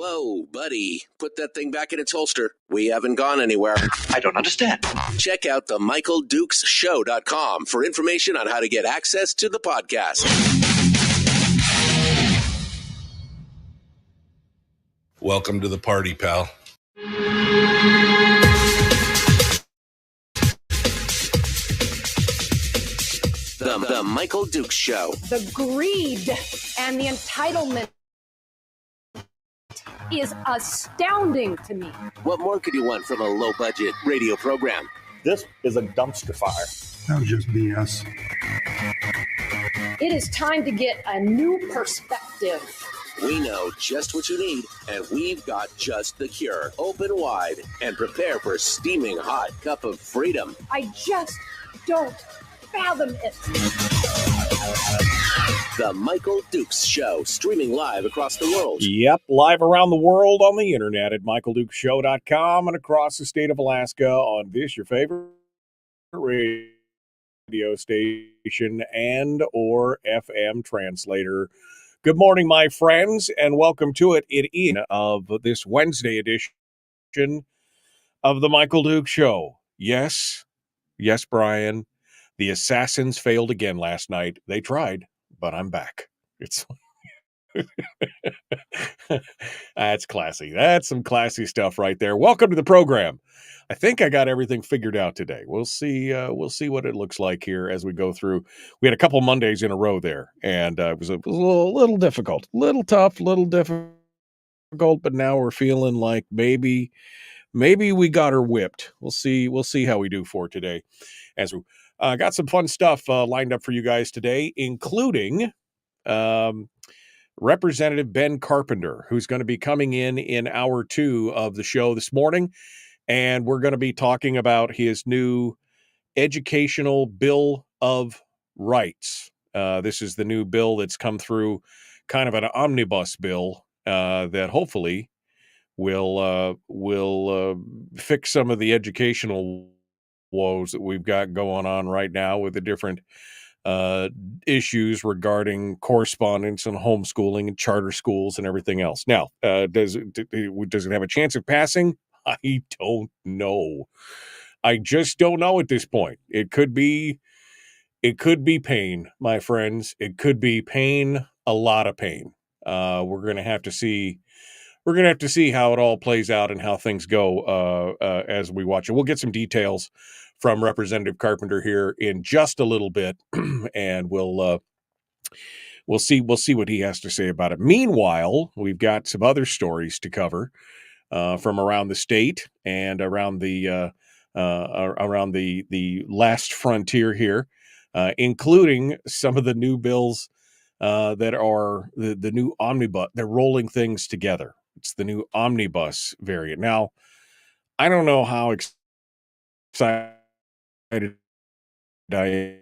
Whoa, buddy. Put that thing back in its holster. We haven't gone anywhere. I don't understand. Check out the MichaelDukesShow.com for information on how to get access to the podcast. Welcome to the party, pal. The Michael Dukes Show. The greed and the entitlement is astounding to me. What more could you want from a low-budget radio program? This is a dumpster fire. That was just BS. It is time to get a new perspective. We know just what you need, and we've got just the cure. Open wide and prepare for a steaming hot cup of freedom. I just don't fathom it. The Michael Dukes Show, streaming live across the world. Yep, live around the world on the internet at MichaelDukesShow.com and across the state of Alaska on this, your favorite radio station and or FM translator. Good morning, my friends, and welcome to it. It is of this Wednesday edition of the Michael Dukes Show. Yes, Brian. The assassins failed again last night. They tried, but I'm back. It's that's classy. That's some classy stuff right there. Welcome to the program. I think I got everything figured out today. We'll see what it looks like here as we go through. We had a couple Mondays in a row there, and it was a little difficult, little tough, little difficult, but now we're feeling like maybe we got her whipped. We'll see how we do for today as we got some fun stuff lined up for you guys today, including Representative Ben Carpenter, who's going to be coming in hour 2 of the show this morning. And we're going to be talking about his new educational Bill of Rights. This is the new bill that's come through, kind of an omnibus bill that hopefully will fix some of the educational woes that we've got going on right now with the different issues regarding correspondence and homeschooling and charter schools and everything else. Now, does it have a chance of passing? I don't know. I just don't know at this point. It could be pain, my friends. It could be pain, a lot of pain. We're going to have to see how it all plays out and how things go as we watch it. We'll get some details from Representative Carpenter here in just a little bit, and we'll see what he has to say about it. Meanwhile, we've got some other stories to cover from around the state and around the last frontier here, including some of the new bills that are the new omnibus. They're rolling things together. It's the new omnibus variant. Now, I don't know how excited I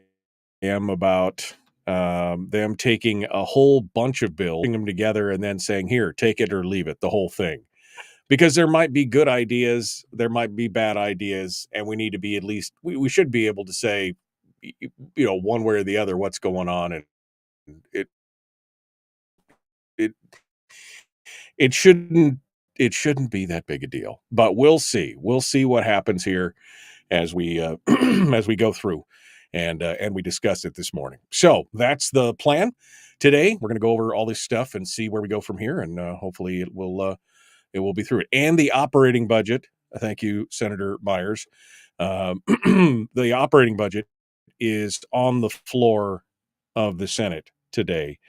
am about them taking a whole bunch of bills, putting them together, and then saying, here, take it or leave it, the whole thing. Because there might be good ideas, there might be bad ideas, and we need to be we should be able to say, one way or the other what's going on, and it shouldn't be that big a deal. But we'll see what happens here as we as we go through and we discuss it this morning. So that's the plan today. We're going to go over all this stuff and see where we go from here, and hopefully it will be through it. And the operating budget. Thank you, Senator Myers. The operating budget is on the floor of the Senate today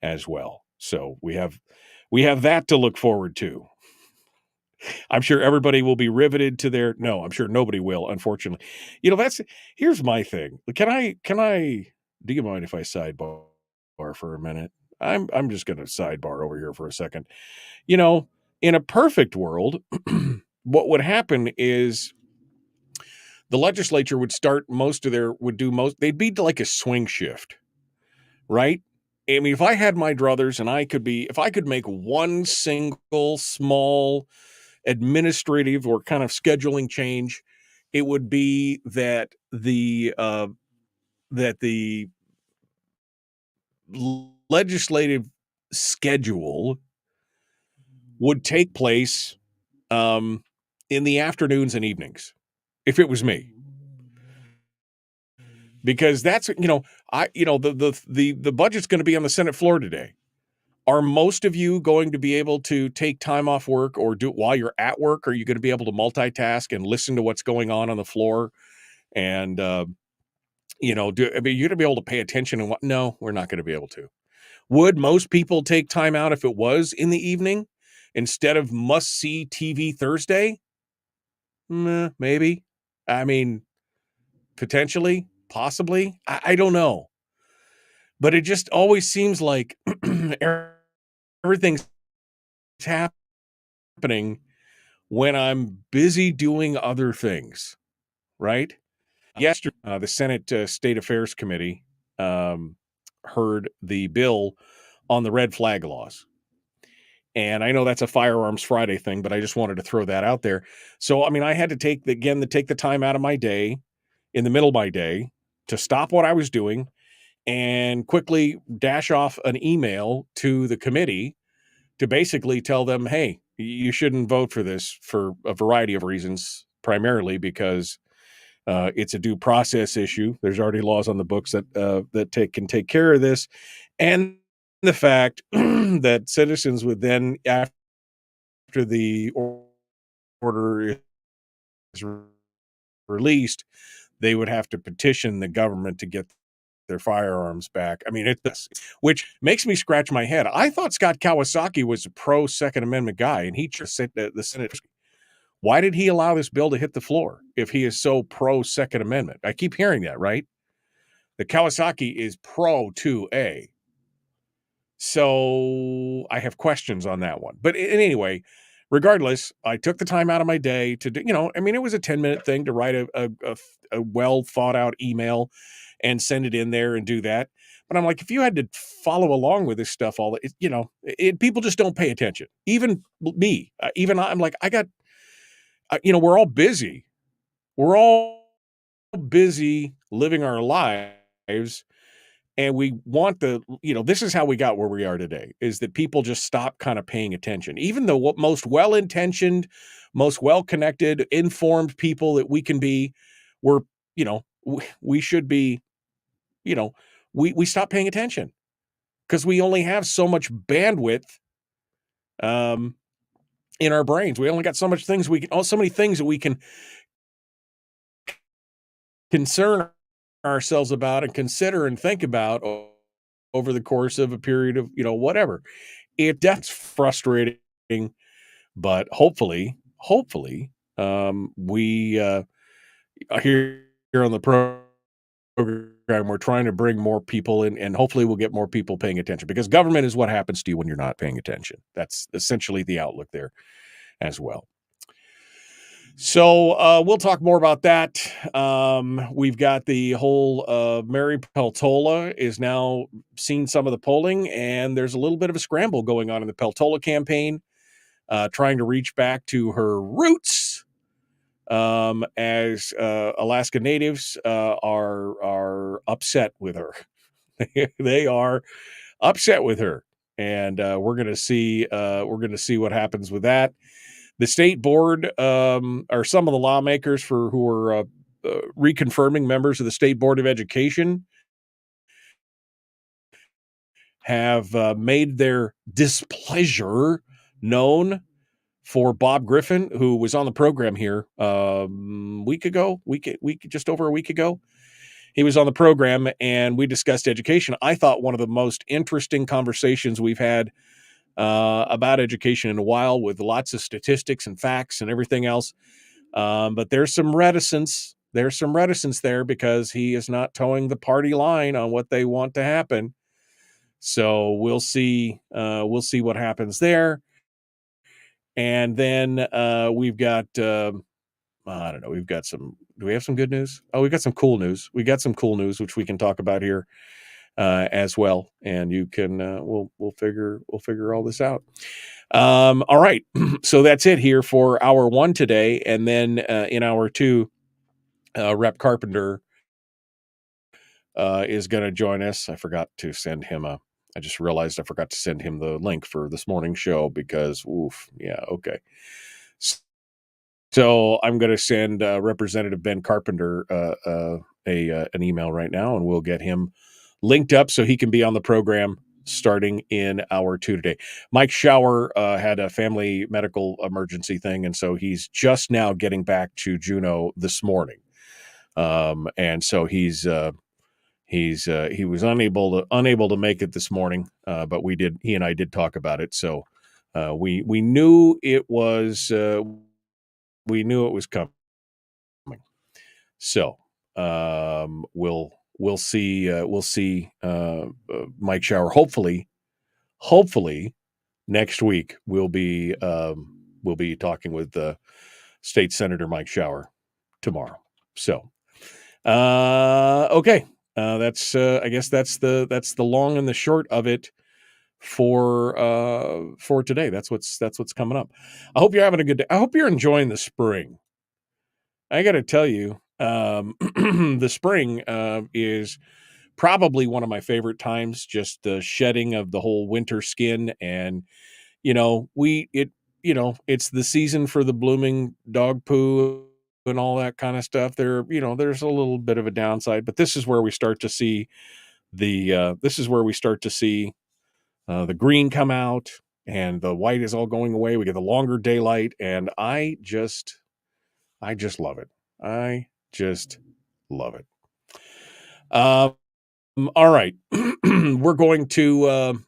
as well. So we have that to look forward to. I'm sure everybody will be riveted to I'm sure nobody will, unfortunately. Here's my thing. Can I do you mind if I sidebar for a minute? I'm just going to sidebar over here for a second. In a perfect world, what would happen is the legislature would they'd be like a swing shift, right? I mean, if I had my druthers and if I could make one single small administrative or kind of scheduling change, it would be that the legislative schedule would take place in the afternoons and evenings, if it was me. Because that's, the budget's going to be on the Senate floor today. Are most of you going to be able to take time off work or do it while you're at work? Are you going to be able to multitask and listen to what's going on the floor? And, you're going to be able to pay attention and what? No, we're not going to be able to. Would most people take time out if it was in the evening instead of must-see TV Thursday? Maybe. I mean, potentially, possibly. I don't know. But it just always seems like everything's happening when I'm busy doing other things, right? Yesterday, the Senate State Affairs Committee heard the bill on the red flag laws. And I know that's a Firearms Friday thing, but I just wanted to throw that out there. So, I mean, I had to take the time out of my day, in the middle of my day, to stop what I was doing and quickly dash off an email to the committee to basically tell them, hey, you shouldn't vote for this for a variety of reasons, primarily because it's a due process issue. There's already laws on the books that can take care of this. And the fact that citizens would then, after the order is released, they would have to petition the government to get their firearms back. I mean, which makes me scratch my head. I thought Scott Kawasaki was a pro Second Amendment guy, and he just said that the Senate. Why did he allow this bill to hit the floor if he is so pro Second Amendment? I keep hearing that, right? The Kawasaki is pro 2A. So I have questions on that one. But anyway, regardless, I took the time out of my day to do, it was a 10-minute thing to write a well thought out email and send it in there and do that. But I'm like, if you had to follow along with this stuff, people just don't pay attention. Even me, I'm like, we're all busy. We're all busy living our lives. And we want this is how we got where we are today, is that people just stop kind of paying attention. Even though what most well-intentioned, most well-connected, informed people that we can be, we should be, we stop paying attention because we only have so much bandwidth in our brains. We only got so many things that we can concern ourselves about and consider and think about over the course of a period of, whatever. That's frustrating, but hopefully, we here on the program, we're trying to bring more people in, and hopefully we'll get more people paying attention, because government is what happens to you when you're not paying attention. That's essentially the outlook there as well. So we'll talk more about that. We've got the whole Mary Peltola is now seen some of the polling, and there's a little bit of a scramble going on in the Peltola campaign, trying to reach back to her roots, as Alaska Natives are upset with her. They are upset with her, and we're going to see what happens with that. The state board, are some of the lawmakers who are reconfirming members of the State Board of Education, have made their displeasure known for Bob Griffin, who was on the program here just over a week ago. He was on the program and we discussed education. I thought one of the most interesting conversations we've had about education in a while, with lots of statistics and facts and everything else. But there's some reticence. There's some reticence there because he is not towing the party line on what they want to happen. So we'll see what happens there. And then we've got, I don't know, do we have some good news? Oh, we've got some cool news. We got some cool news, which we can talk about here as well. And you can, we'll figure all this out. All right. So that's it here for hour one today. And then in hour two, Rep Carpenter is going to join us. I forgot to send him a I just realized I forgot to send him the link for this morning's show because, okay. So I'm going to send Representative Ben Carpenter an email right now, and we'll get him linked up so he can be on the program starting in hour 2 today. Mike Shower had a family medical emergency thing, and so he's just now getting back to Juneau this morning. And so he was unable to make it this morning, but he and I did talk about it. So we knew it was coming. So we'll see Mike Shower. Hopefully next week we'll be talking with State Senator Mike Shower tomorrow. So okay. That's I guess that's the long and the short of it for today. That's what's coming up. I hope you're having a good day. I hope you're enjoying the spring. I got to tell you, the spring is probably one of my favorite times. Just the shedding of the whole winter skin, and it's the season for the blooming dog poo and all that kind of stuff. There's a little bit of a downside, but this is where we start to see the green come out, and the white is all going away. We get the longer daylight, and I just love it. I just love it. All right. We're going to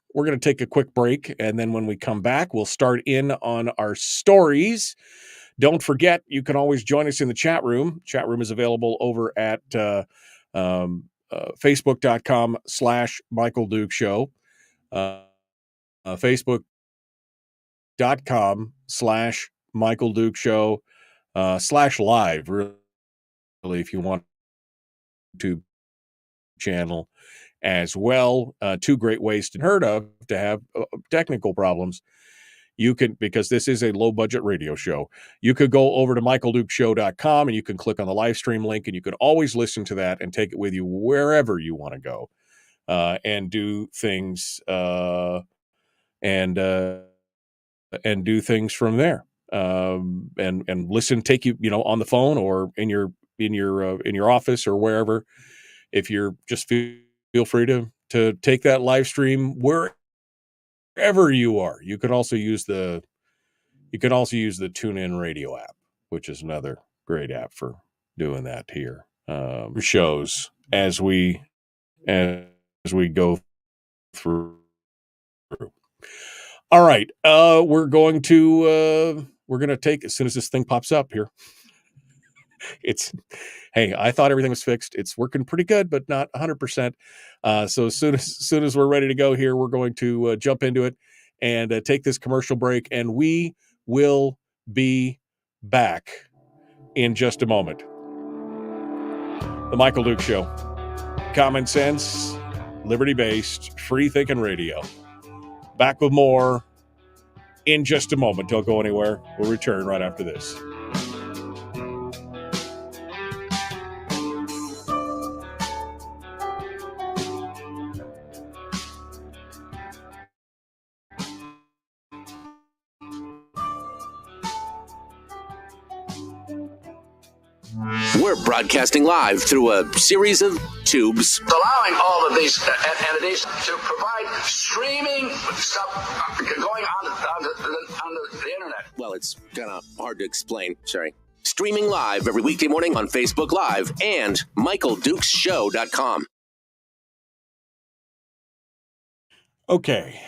take a quick break, and then when we come back, we'll start in on our stories. Don't forget, you can always join us in the chat room. Chat room is available over at Facebook.com/Michael Duke Show. Facebook.com/Michael Duke Show /live, really, if you want to channel as well. Two great ways to heard of to have technical problems. You can, because this is a low budget radio show, you could go over to michaeldukeshow.com and you can click on the live stream link, and you can always listen to that and take it with you wherever you want to go, and do things and do things from there, and listen, take you on the phone or in your office or wherever. If you're just feel free to take that live stream wherever you are. You could also use the TuneIn Radio app, which is another great app for doing that here. Shows as we go through. All right, we're going to take, as soon as this thing pops up here. Hey, I thought everything was fixed. It's working pretty good, but not 100%. So as soon as we're ready to go here, we're going to jump into it and take this commercial break, and we will be back in just a moment. The Michael Duke Show. Common sense, liberty-based, free-thinking radio. Back with more in just a moment. Don't go anywhere. We'll return right after this. We're broadcasting live through a series of tubes, allowing all of these entities to provide streaming stuff going on the internet. Well, it's kind of hard to explain. Sorry. Streaming live every weekday morning on Facebook Live and MichaelDukesShow.com. Okay.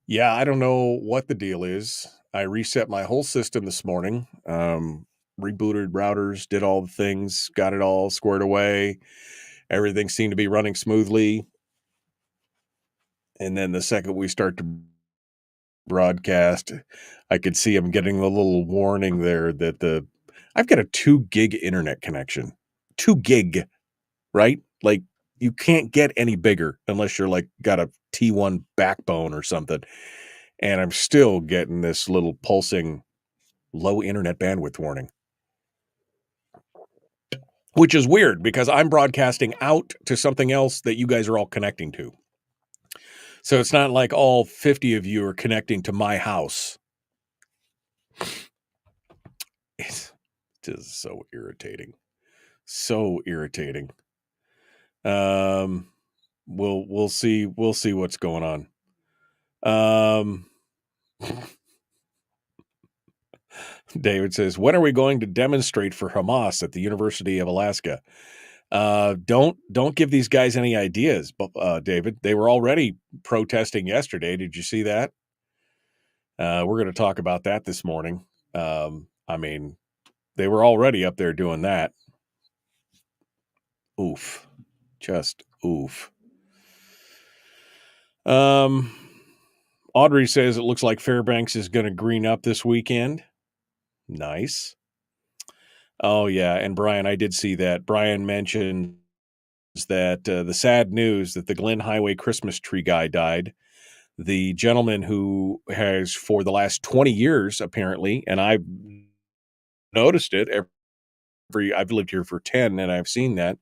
Yeah, I don't know what the deal is. I reset my whole system this morning, rebooted routers, did all the things, got it all squared away. Everything seemed to be running smoothly. And then the second we start to broadcast, I could see I'm getting the little warning there that I've got a 2 gig internet connection. 2 gig, right? Like, you can't get any bigger unless you're like got a T1 backbone or something. And I'm still getting this little pulsing low internet bandwidth warning. which is weird because I'm broadcasting out to something else that you guys are all connecting to. So it's not like all 50 of you are connecting to my house. It's just so irritating. So irritating. We'll see what's going on. David says, when are we going to demonstrate for Hamas at the University of Alaska? Don't give these guys any ideas, David. They were already protesting yesterday. Did you see that? We're going to talk about that this morning. I mean, they were already up there doing that. Oof. Just oof. Audrey says it looks like Fairbanks is going to green up this weekend. Nice. Oh, yeah. And Brian, I did see that. Brian mentioned that the sad news that the Glen Highway Christmas tree guy died. The gentleman who has, for the last 20 years, apparently, and I've noticed it I've lived here for 10 and I've seen that.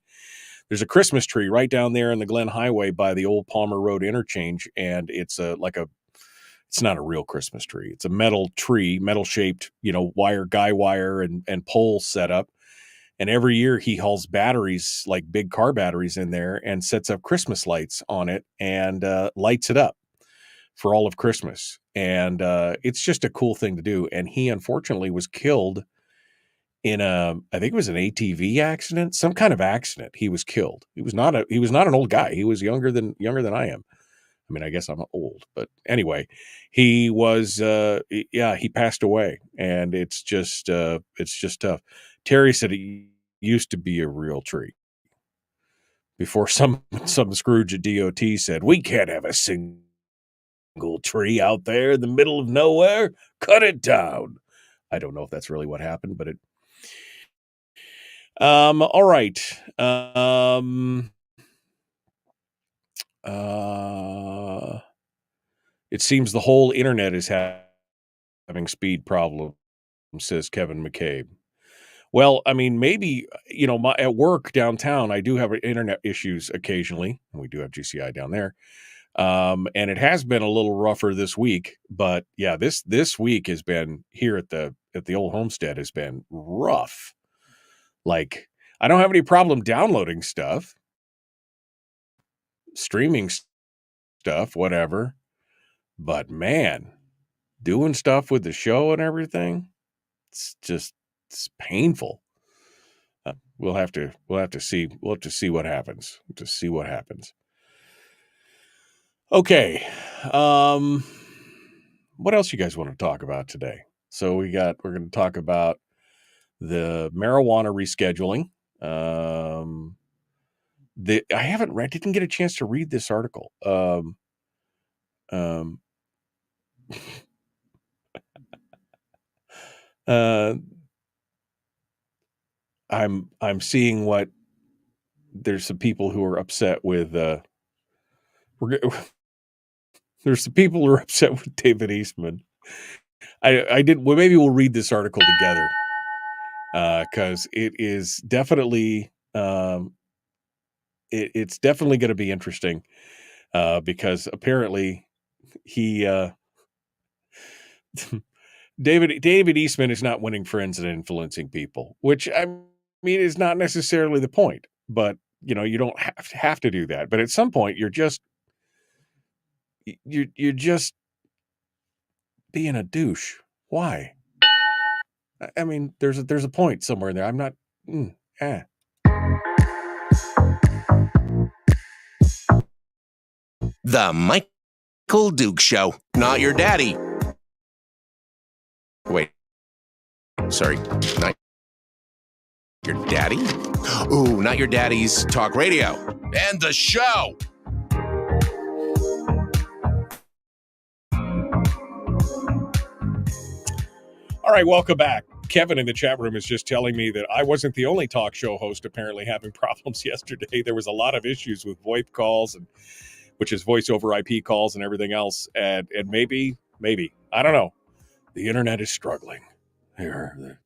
There's a Christmas tree right down there in the Glen Highway by the old Palmer Road interchange, and it's it's not a real Christmas tree. It's a metal tree, metal shaped, guy wire and pole setup. And every year he hauls batteries, like big car batteries in there, and sets up Christmas lights on it and lights it up for all of Christmas. And it's just a cool thing to do. And he unfortunately was killed in I think it was an ATV accident, some kind of accident. He was killed. He was not an old guy. He was younger than I am. I mean, I guess I'm old, but anyway, he was, he passed away, and it's just tough. Terry said it used to be a real tree before some Scrooge at DOT said, we can't have a single tree out there in the middle of nowhere. Cut it down. I don't know if that's really what happened, but all right. It seems the whole internet is having speed problems, says Kevin McCabe. Well, I mean, maybe, at work downtown, I do have internet issues occasionally. We do have GCI down there. And it has been a little rougher this week, but yeah, this week has been here at the old homestead has been rough. Like, I don't have any problem downloading stuff, streaming stuff, whatever. But man, doing stuff with the show and everything, it's painful. We'll have to see what happens. Just see what happens. Okay. What else you guys want to talk about today? So we're going to talk about the marijuana rescheduling. I didn't get a chance to read this article. I'm seeing what there's some people who are upset with. There's some people who are upset with David Eastman. Well, maybe we'll read this article together because it is definitely it's definitely going to be interesting because apparently he David Eastman is not winning friends and influencing people, which I mean is not necessarily the point, but you don't have to do that. But at some point you're just being a douche. Why? I mean, there's a point somewhere in there. I'm not. The Michael Duke Show. Not your daddy. Wait. Sorry. Not your daddy? Ooh, not your daddy's talk radio. And the show. All right, welcome back. Kevin in the chat room is just telling me that I wasn't the only talk show host apparently having problems yesterday. There was a lot of issues with VoIP calls, which is voice over IP calls and everything else. And maybe, I don't know. The internet is struggling. The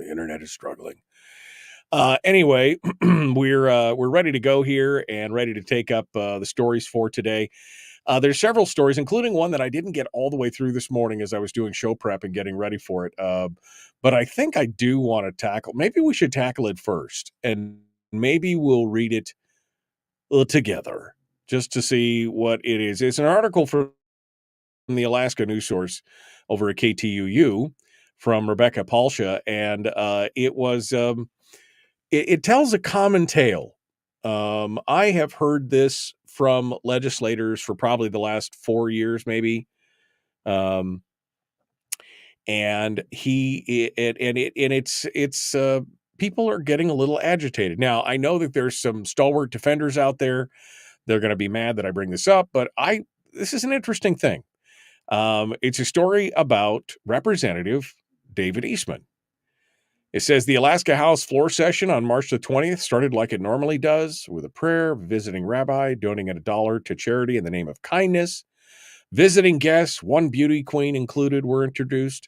internet is struggling. Anyway, we're ready to go here and ready to take up the stories for today. There's several stories, including one that I didn't get all the way through this morning as I was doing show prep and getting ready for it. But I think I do want to tackle. Maybe we should tackle it first, and maybe we'll read it together just to see what it is. It's an article from the Alaska News Source over at KTUU from Rebecca Palsha, and it was it tells a common tale. I have heard this from legislators for probably the last 4 years, maybe. And it's people are getting a little agitated. Now, I know that there's some stalwart defenders out there. They're going to be mad that I bring this up, but this is an interesting thing. It's a story about Representative David Eastman. It says the Alaska House floor session on March the 20th started like it normally does, with a prayer, visiting rabbi, donating $1 to charity in the name of kindness. Visiting guests, one beauty queen included, were introduced.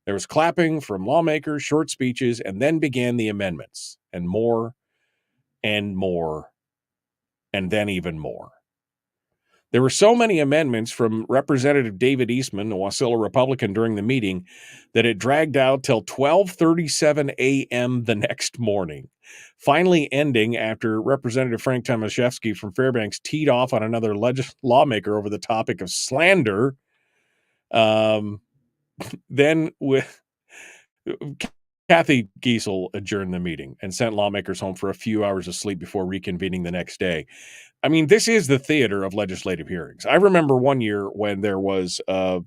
There was clapping from lawmakers, short speeches, and then began the amendments, and more, and more, and then even more. There were so many amendments from Representative David Eastman, a Wasilla Republican, during the meeting that it dragged out till 12:37 a.m. the next morning, finally ending after Representative Frank Tomaszewski from Fairbanks teed off on another lawmaker over the topic of slander. Then with Kathy Giesel adjourned the meeting and sent lawmakers home for a few hours of sleep before reconvening the next day. I mean, this is the theater of legislative hearings. I remember one year when there was when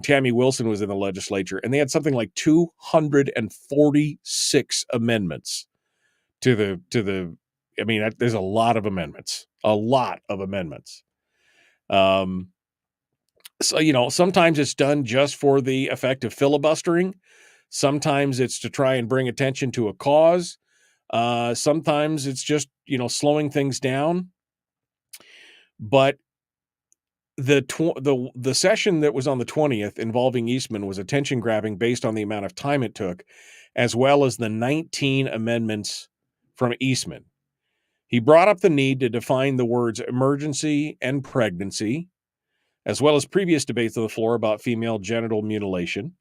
Tammy Wilson was in the legislature, and they had something like 246 amendments to the. I mean, there's a lot of amendments. So sometimes it's done just for the effect of filibustering. Sometimes it's to try and bring attention to a cause. Sometimes it's just, slowing things down. But the session that was on the 20th involving Eastman was attention grabbing based on the amount of time it took, as well as the 19 amendments from Eastman. He brought up the need to define the words emergency and pregnancy, as well as previous debates on the floor about female genital mutilation.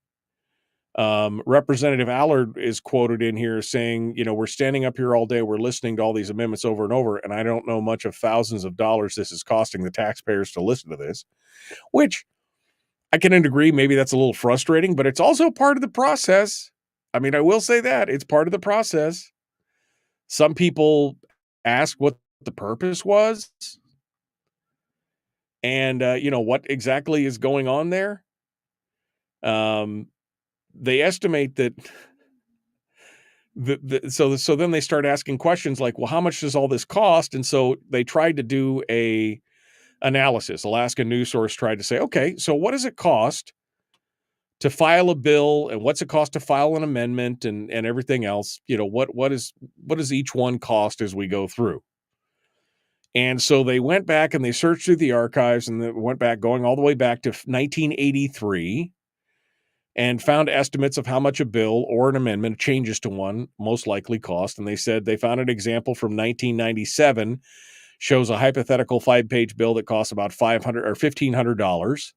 Representative Allard is quoted in here saying, we're standing up here all day, we're listening to all these amendments over and over, and I don't know much of thousands of dollars this is costing the taxpayers to listen to this, which I can agree, maybe that's a little frustrating, but it's also part of the process. I mean, I will say that it's part of the process. Some people ask what the purpose was and, what exactly is going on there. They estimate that so then they start asking questions like, well, how much does all this cost? And so they tried to do a analysis. Alaska News Source tried to say, okay, so what does it cost to file a bill, and what's it cost to file an amendment and everything else? What does each one cost as we go through? And so they went back and they searched through the archives, and they went back, going all the way back to 1983. And found estimates of how much a bill or an amendment, changes to one, most likely cost. And they said they found an example from 1997, shows a hypothetical 5-page bill that costs about $500 or $1,500.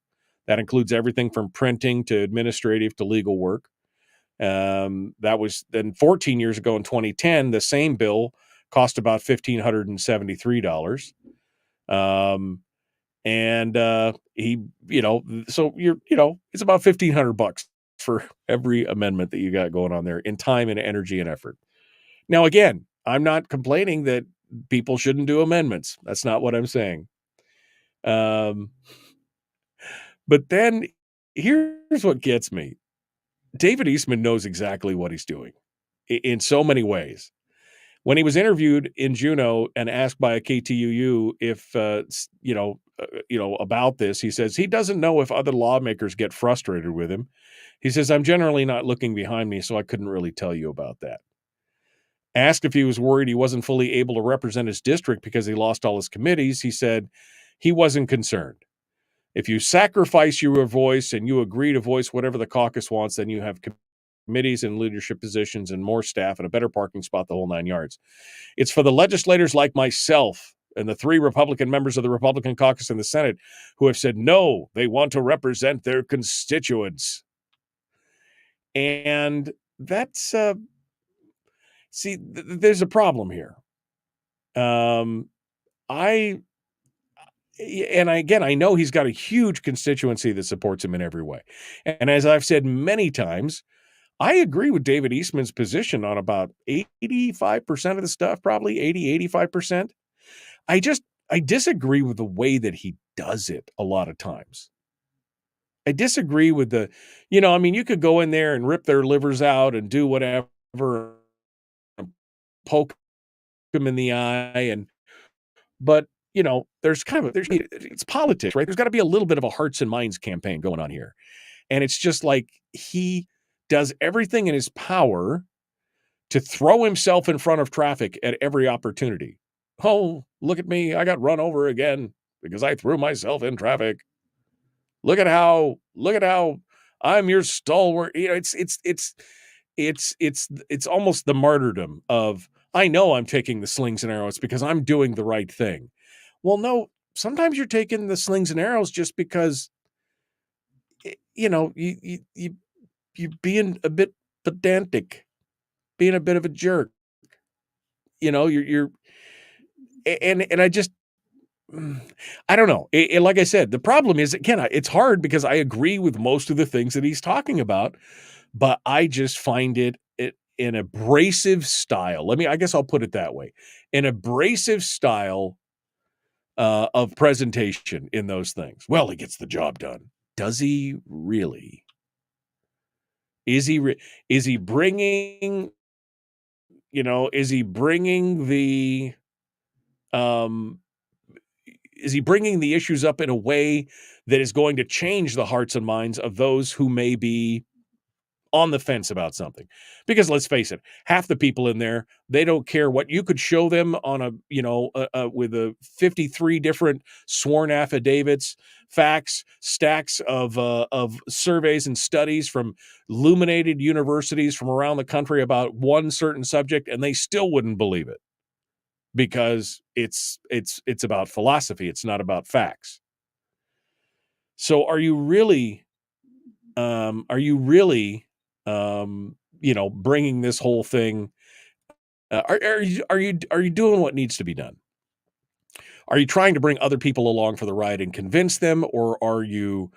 That includes everything from printing to administrative to legal work. That was then 14 years ago in 2010, the same bill cost about $1,573. And he, so it's about $1,500 for every amendment that you got going on there in time and energy and effort. Now, again, I'm not complaining that people shouldn't do amendments. That's not what I'm saying. But then here's what gets me. David Eastman knows exactly what he's doing in so many ways. When he was interviewed in Juneau and asked by a KTUU if, about this, he says he doesn't know if other lawmakers get frustrated with him. He says, I'm generally not looking behind me, so I couldn't really tell you about that. Asked if he was worried he wasn't fully able to represent his district because he lost all his committees, he said he wasn't concerned. If you sacrifice your voice and you agree to voice whatever the caucus wants, then you have committees and leadership positions and more staff and a better parking spot, the whole 9 yards. It's for the legislators like myself and the 3 Republican members of the Republican caucus in the Senate who have said, no, they want to represent their constituents. And that's, there's a problem here. I know he's got a huge constituency that supports him in every way. And as I've said many times, I agree with David Eastman's position on about 85% of the stuff, probably 85%. I disagree with the way that he does it a lot of times. I disagree with you could go in there and rip their livers out and do whatever, poke them in the eye, but it's politics, right? There's got to be a little bit of a hearts and minds campaign going on here. And it's just like he does everything in his power to throw himself in front of traffic at every opportunity. Oh, look at me. I got run over again because I threw myself in traffic. Look at how I'm your stalwart. It's almost the martyrdom of, I know I'm taking the slings and arrows because I'm doing the right thing. Well, no, sometimes you're taking the slings and arrows just because, you being a bit pedantic, being a bit of a jerk. I don't know. Like I said, the problem is, again, it's hard because I agree with most of the things that he's talking about, but I just find it an abrasive style. I guess I'll put it that way. An abrasive style of presentation in those things. Well, he gets the job done. Does he really? Is he bringing, is he bringing the issues up in a way that is going to change the hearts and minds of those who may be on the fence about something? Because let's face it, half the people in there, they don't care what you could show them on with 53 different sworn affidavits, facts, stacks of surveys and studies from illuminated universities from around the country about one certain subject, and they still wouldn't believe it because it's about philosophy. It's not about facts. So are you really bringing this whole thing? Are you doing what needs to be done? Are you trying to bring other people along for the ride and convince them, or are you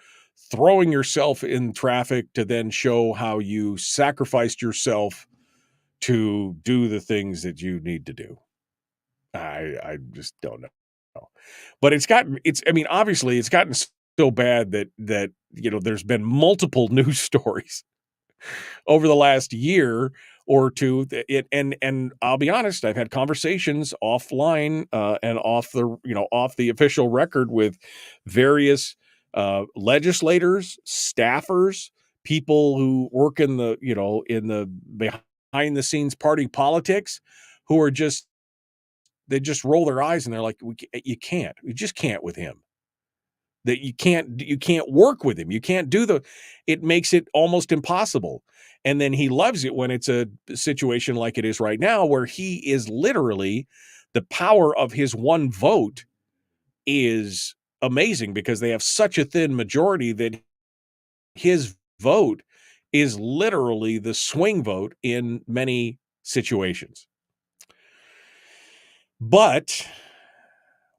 throwing yourself in traffic to then show how you sacrificed yourself to do the things that you need to do? I just don't know. But obviously it's gotten so bad that there's been multiple news stories over the last year or two. And I'll be honest, I've had conversations offline and off the official record with various legislators, staffers, people who work in the behind the scenes party politics, who are they just roll their eyes and they're like, you just can't with him. That you can't work with him. You can't it makes it almost impossible. And then he loves it when it's a situation like it is right now, where he is literally, the power of his one vote is amazing because they have such a thin majority that his vote is literally the swing vote in many situations. But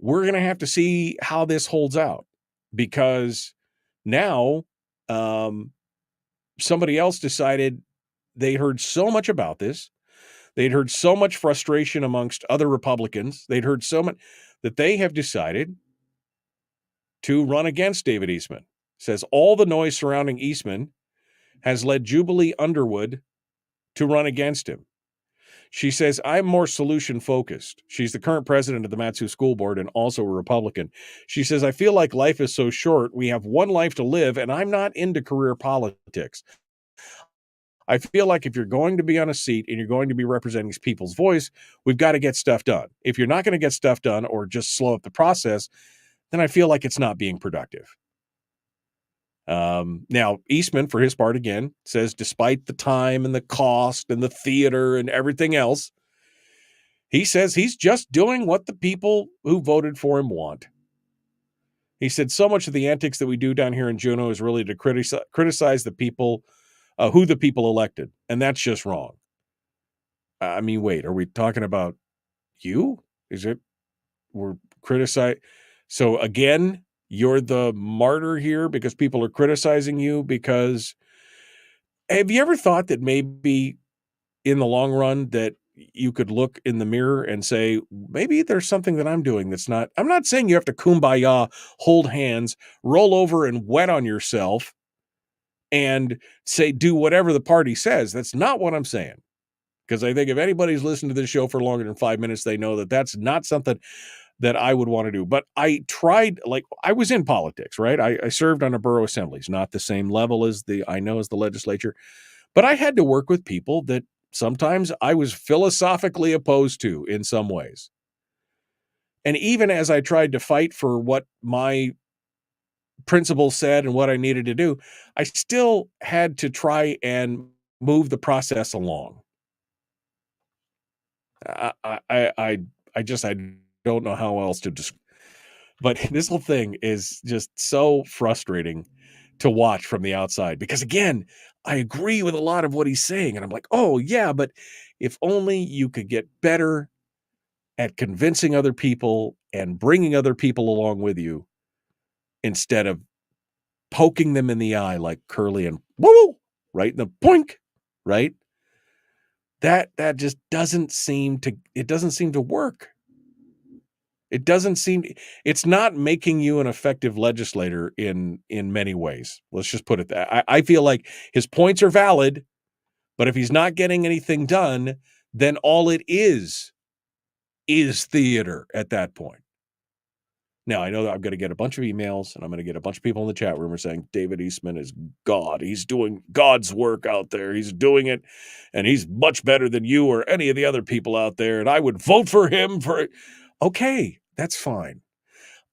we're going to have to see how this holds out, because now somebody else decided they heard so much about this. They'd heard so much frustration amongst other Republicans. They'd heard so much that they have decided to run against David Eastman. Says all the noise surrounding Eastman has led Jubilee Underwood to run against him. She says, I'm more solution-focused. She's the current president of the Matsu School Board and also a Republican. She says, I feel like life is so short. We have one life to live, and I'm not into career politics. I feel like if you're going to be on a seat and you're going to be representing people's voice, we've got to get stuff done. If you're not going to get stuff done or just slow up the process, then I feel like it's not being productive. Now, Eastman, for his part, again, says despite the time and the cost and the theater and everything else, he says he's just doing what the people who voted for him want. He said so much of the antics that we do down here in Juneau is really to criticize the people, who the people elected, and that's just wrong. I mean, wait, are we talking about you? Is it we're criticizing? So again, you're the martyr here because people are criticizing you because have you ever thought that maybe in the long run that you could look in the mirror and say, maybe there's something that I'm doing that's not, I'm not saying you have to kumbaya, hold hands, roll over and wet on yourself and say, do whatever the party says. That's not what I'm saying. Because I think if anybody's listened to this show for longer than 5 minutes, they know that that's not something that I would want to do. But I tried, like, I was in politics, right? I served on a borough assemblies, not the same level as the legislature, but I had to work with people that sometimes I was philosophically opposed to in some ways. And even as I tried to fight for what my principles said and what I needed to do, I still had to try and move the process along. I don't know how else to describe, but this whole thing is just so frustrating to watch from the outside because again, I agree with a lot of what he's saying and I'm like, oh yeah, but if only you could get better at convincing other people and bringing other people along with you instead of poking them in the eye like Curly and woo, right in the poink, right? That just doesn't seem to work. It doesn't seem, it's not making you an effective legislator in many ways. Let's just put it that. I feel like his points are valid, but if he's not getting anything done, then all it is theater at that point. Now, I know that I'm going to get a bunch of emails and I'm going to get a bunch of people in the chat room are saying David Eastman is God. He's doing God's work out there. He's doing it and he's much better than you or any of the other people out there. And I would vote for him for, okay, that's fine.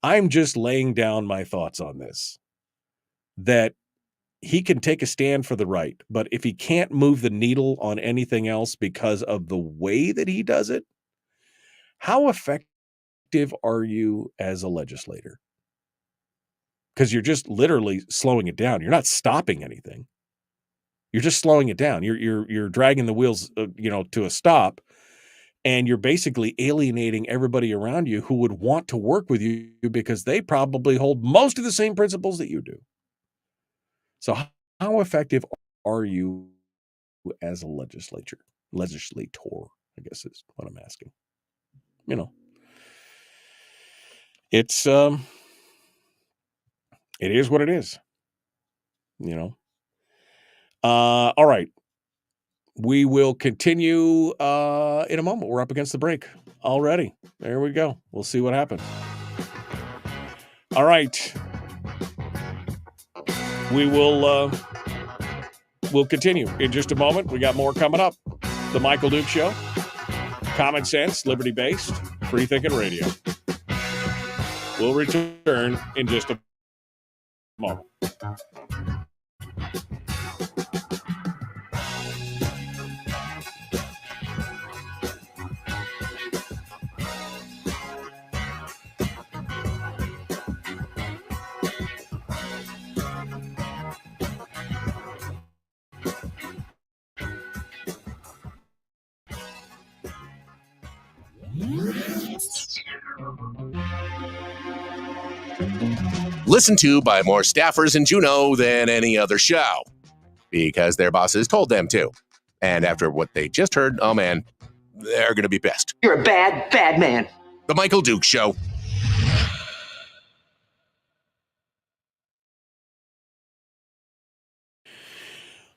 I'm just laying down my thoughts on this, that he can take a stand for the right, but if he can't move the needle on anything else because of the way that he does it, how effective are you as a legislator? Because you're just literally slowing it down. You're not stopping anything. You're just slowing it down. You're dragging the wheels, to a stop, and you're basically alienating everybody around you who would want to work with you because they probably hold most of the same principles that you do. So how effective are you as a legislator, I guess is what I'm asking. It's it is what it is. All right. We will continue in a moment. We're up against the break already. There we go. We'll see what happens. All right. We will we'll continue in just a moment. We got more coming up. The Michael Duke Show. Common sense, liberty-based, free-thinking radio. We'll return in just a moment. Listened to by more staffers in Juneau than any other show because their bosses told them to. And after what they just heard, oh man, they're going to be pissed. You're a bad, bad man. The Michael Duke Show.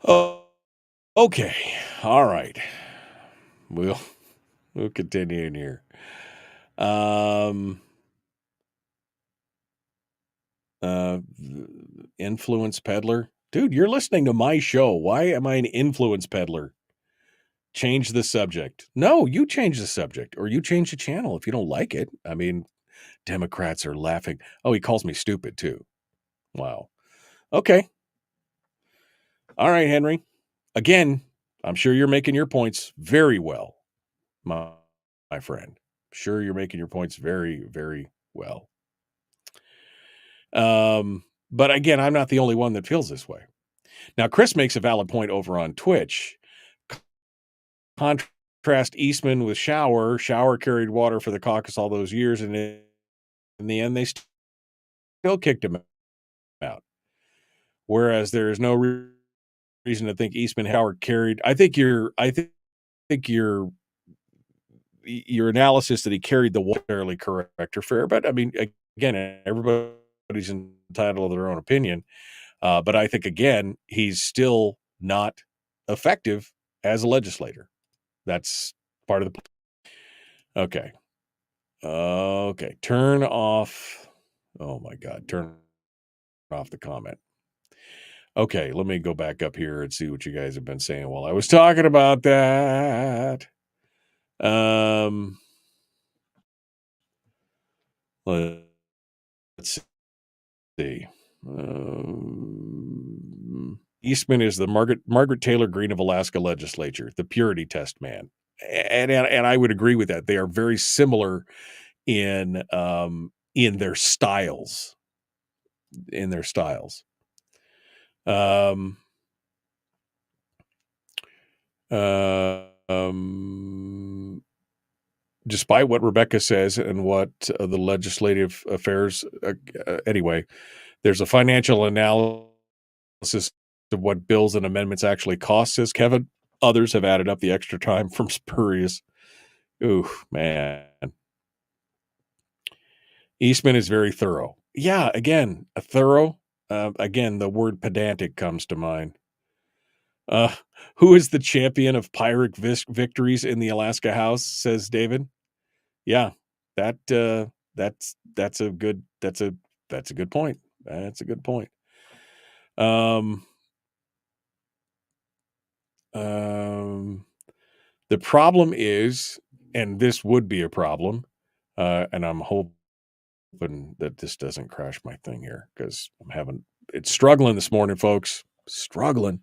Oh, okay. All right. We'll continue in here. Influence peddler. Dude, you're listening to my show. Why am I an influence peddler? Change the subject. No, you change the subject or you change the channel if you don't like it. I mean, Democrats are laughing. Oh, he calls me stupid too. Wow. Okay. All right, Henry. Again, I'm sure you're making your points very well, my friend. Sure, you're making your points very, very well. But again, I'm not the only one that feels this way. Now, Chris makes a valid point over on Twitch. Contrast Eastman with Shower. Shower carried water for the caucus all those years, and in the end, they still kicked him out. Whereas there is no reason to think Eastman Howard carried. I think your analysis that he carried the water fairly correct or fair. But I mean, again, everybody's entitled to their own opinion. But I think again, he's still not effective as a legislator. That's part of the. Okay. Okay. Turn off. Oh my God. Turn off the comment. Okay. Let me go back up here and see what you guys have been saying while I was talking about that. Let's see. Eastman is the Margaret Taylor Greene of Alaska legislature, the purity test man. And I would agree with that. They are very similar in their styles. Despite what Rebecca says and what the legislative affairs, anyway, there's a financial analysis of what bills and amendments actually cost, says Kevin. Others have added up the extra time from spurious. Ooh, man. Eastman is very thorough. Yeah, again, a thorough. Again, the word pedantic comes to mind. Who is the champion of Pyrrhic victories in the Alaska House, says David. Yeah, that's a good point. That's a good point. The problem is, and this would be a problem, and I'm hoping that this doesn't crash my thing here because it's struggling this morning, folks. Struggling.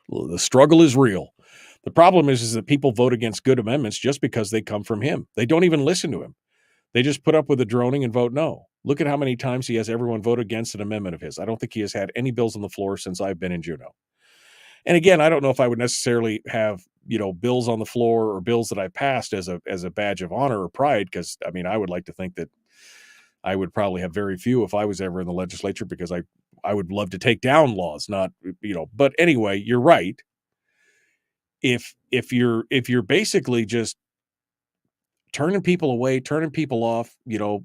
The struggle is real. The problem is that people vote against good amendments just because they come from him. They don't even listen to him. They just put up with the droning and vote no. Look at how many times he has everyone vote against an amendment of his. I don't think he has had any bills on the floor since I've been in Juneau. And again, I don't know if I would necessarily have, bills on the floor or bills that I passed as a badge of honor or pride, because I mean, I would like to think that I would probably have very few if I was ever in the legislature, because I would love to take down laws, not, but anyway, you're right. If you're basically just turning people away, turning people off, you're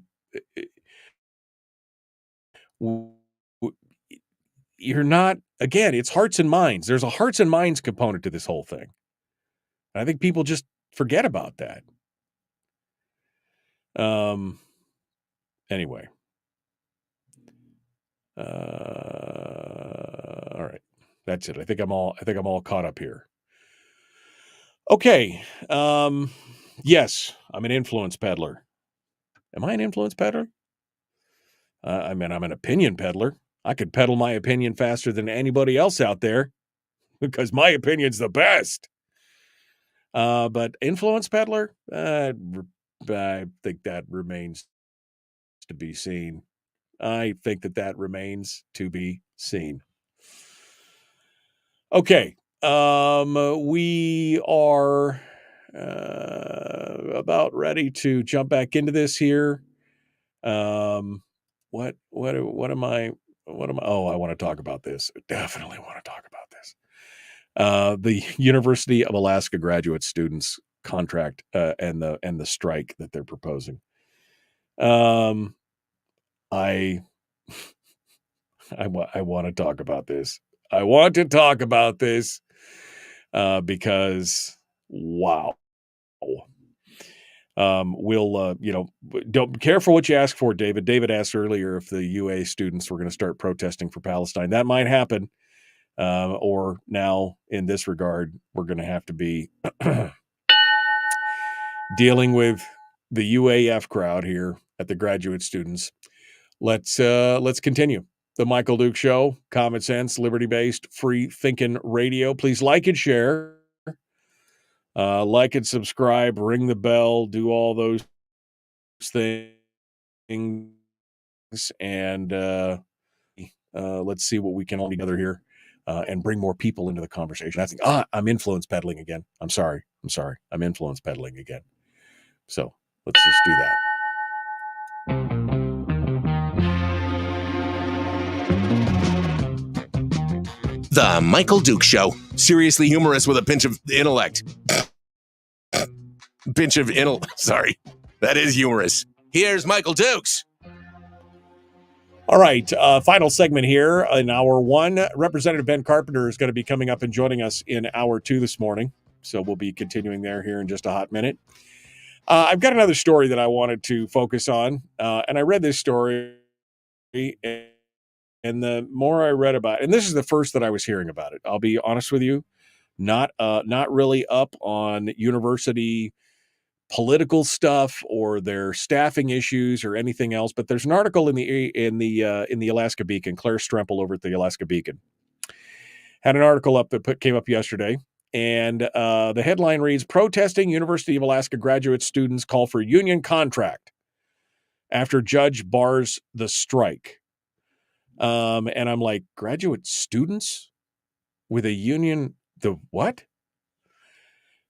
not, again, it's hearts and minds. There's a hearts and minds component to this whole thing. I think people just forget about that. Anyway. All right. That's it. I think I'm all caught up here. Okay. Yes, I'm an influence peddler. Am I an influence peddler? I mean, I'm an opinion peddler. I could peddle my opinion faster than anybody else out there because my opinion's the best. But influence peddler, I think that remains to be seen. that remains to be seen. Okay. We are about ready to jump back into this here. What am I? Oh, I want to talk about this. Definitely want to talk about this. The University of Alaska graduate students contract and the strike that they're proposing. I want to talk about this. I want to talk about this because wow. Don't be careful what you ask for, David. David asked earlier if the UA students were going to start protesting for Palestine. That might happen. Or now in this regard, we're going to have to be dealing with the UAF crowd here at the graduate students. Let's continue. The Michael Duke Show, common sense, liberty-based, free-thinking radio. Please like and share. Like and subscribe, ring the bell, do all those things. And let's see what we can all together here and bring more people into the conversation. I'm influence peddling again. I'm sorry. I'm influence peddling again. So let's just do that. The Michael Duke Show. Seriously humorous with a pinch of intellect. Sorry. That is humorous. Here's Michael Dukes. All right. Final segment here in hour one. Representative Ben Carpenter is going to be coming up and joining us in hour two this morning. So we'll be continuing there here in just a hot minute. I've got another story that I wanted to focus on. And I read this story. And the more I read about it, and this is the first that I was hearing about it, I'll be honest with you, not really up on university political stuff or their staffing issues or anything else. But there's an article in the Alaska Beacon. Claire Strempel over at the Alaska Beacon had an article up that came up yesterday, and the headline reads: "Protesting University of Alaska graduate students call for union contract after judge bars the strike." And I'm like, graduate students with a union, the what?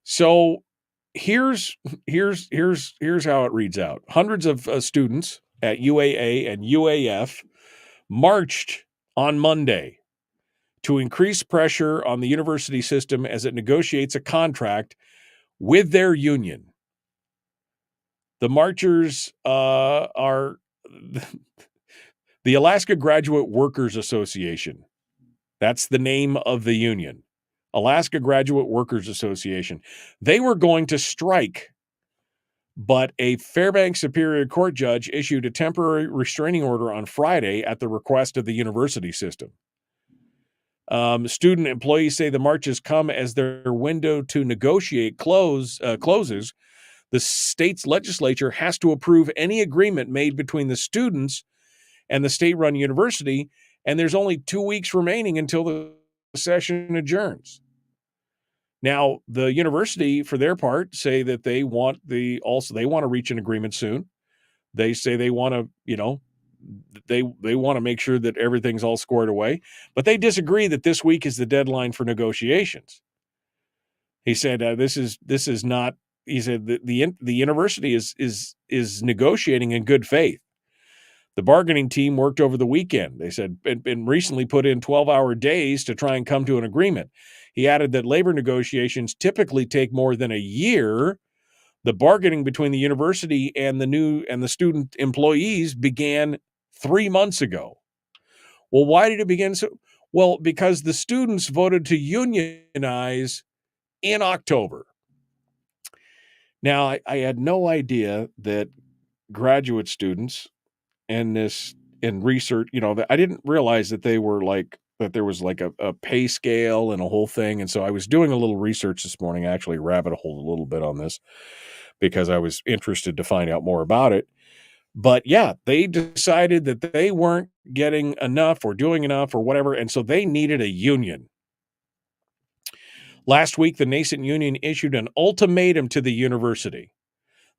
So here's how it reads out. Hundreds of students at UAA and UAF marched on Monday to increase pressure on the university system as it negotiates a contract with their union. The marchers are the Alaska Graduate Workers Association. That's the name of the union. Alaska Graduate Workers Association. They were going to strike, but a Fairbanks Superior Court judge issued a temporary restraining order on Friday at the request of the university system. Student employees say the marches come as their window to negotiate closes. The state's legislature has to approve any agreement made between the students and the state-run university, and there's only 2 weeks remaining until the session adjourns. Now, the university, for their part, say that they want to reach an agreement soon. They say they want to, they want to make sure that everything's all squared away, but they disagree that this week is the deadline for negotiations. He said this is not. He said the university is negotiating in good faith. The bargaining team worked over the weekend, they said, and recently put in 12-hour days to try and come to an agreement. He added that labor negotiations typically take more than a year. The bargaining between the university and the student employees began 3 months ago. Well, why did it begin so? Well, because the students voted to unionize in October. Now, I had no idea that graduate students in research, I didn't realize that they were that there was a pay scale and a whole thing. And so I was doing a little research this morning, actually rabbit holed a little bit on this because I was interested to find out more about it. But yeah, they decided that they weren't getting enough or doing enough or whatever. And so they needed a union. Last week, the nascent union issued an ultimatum to the university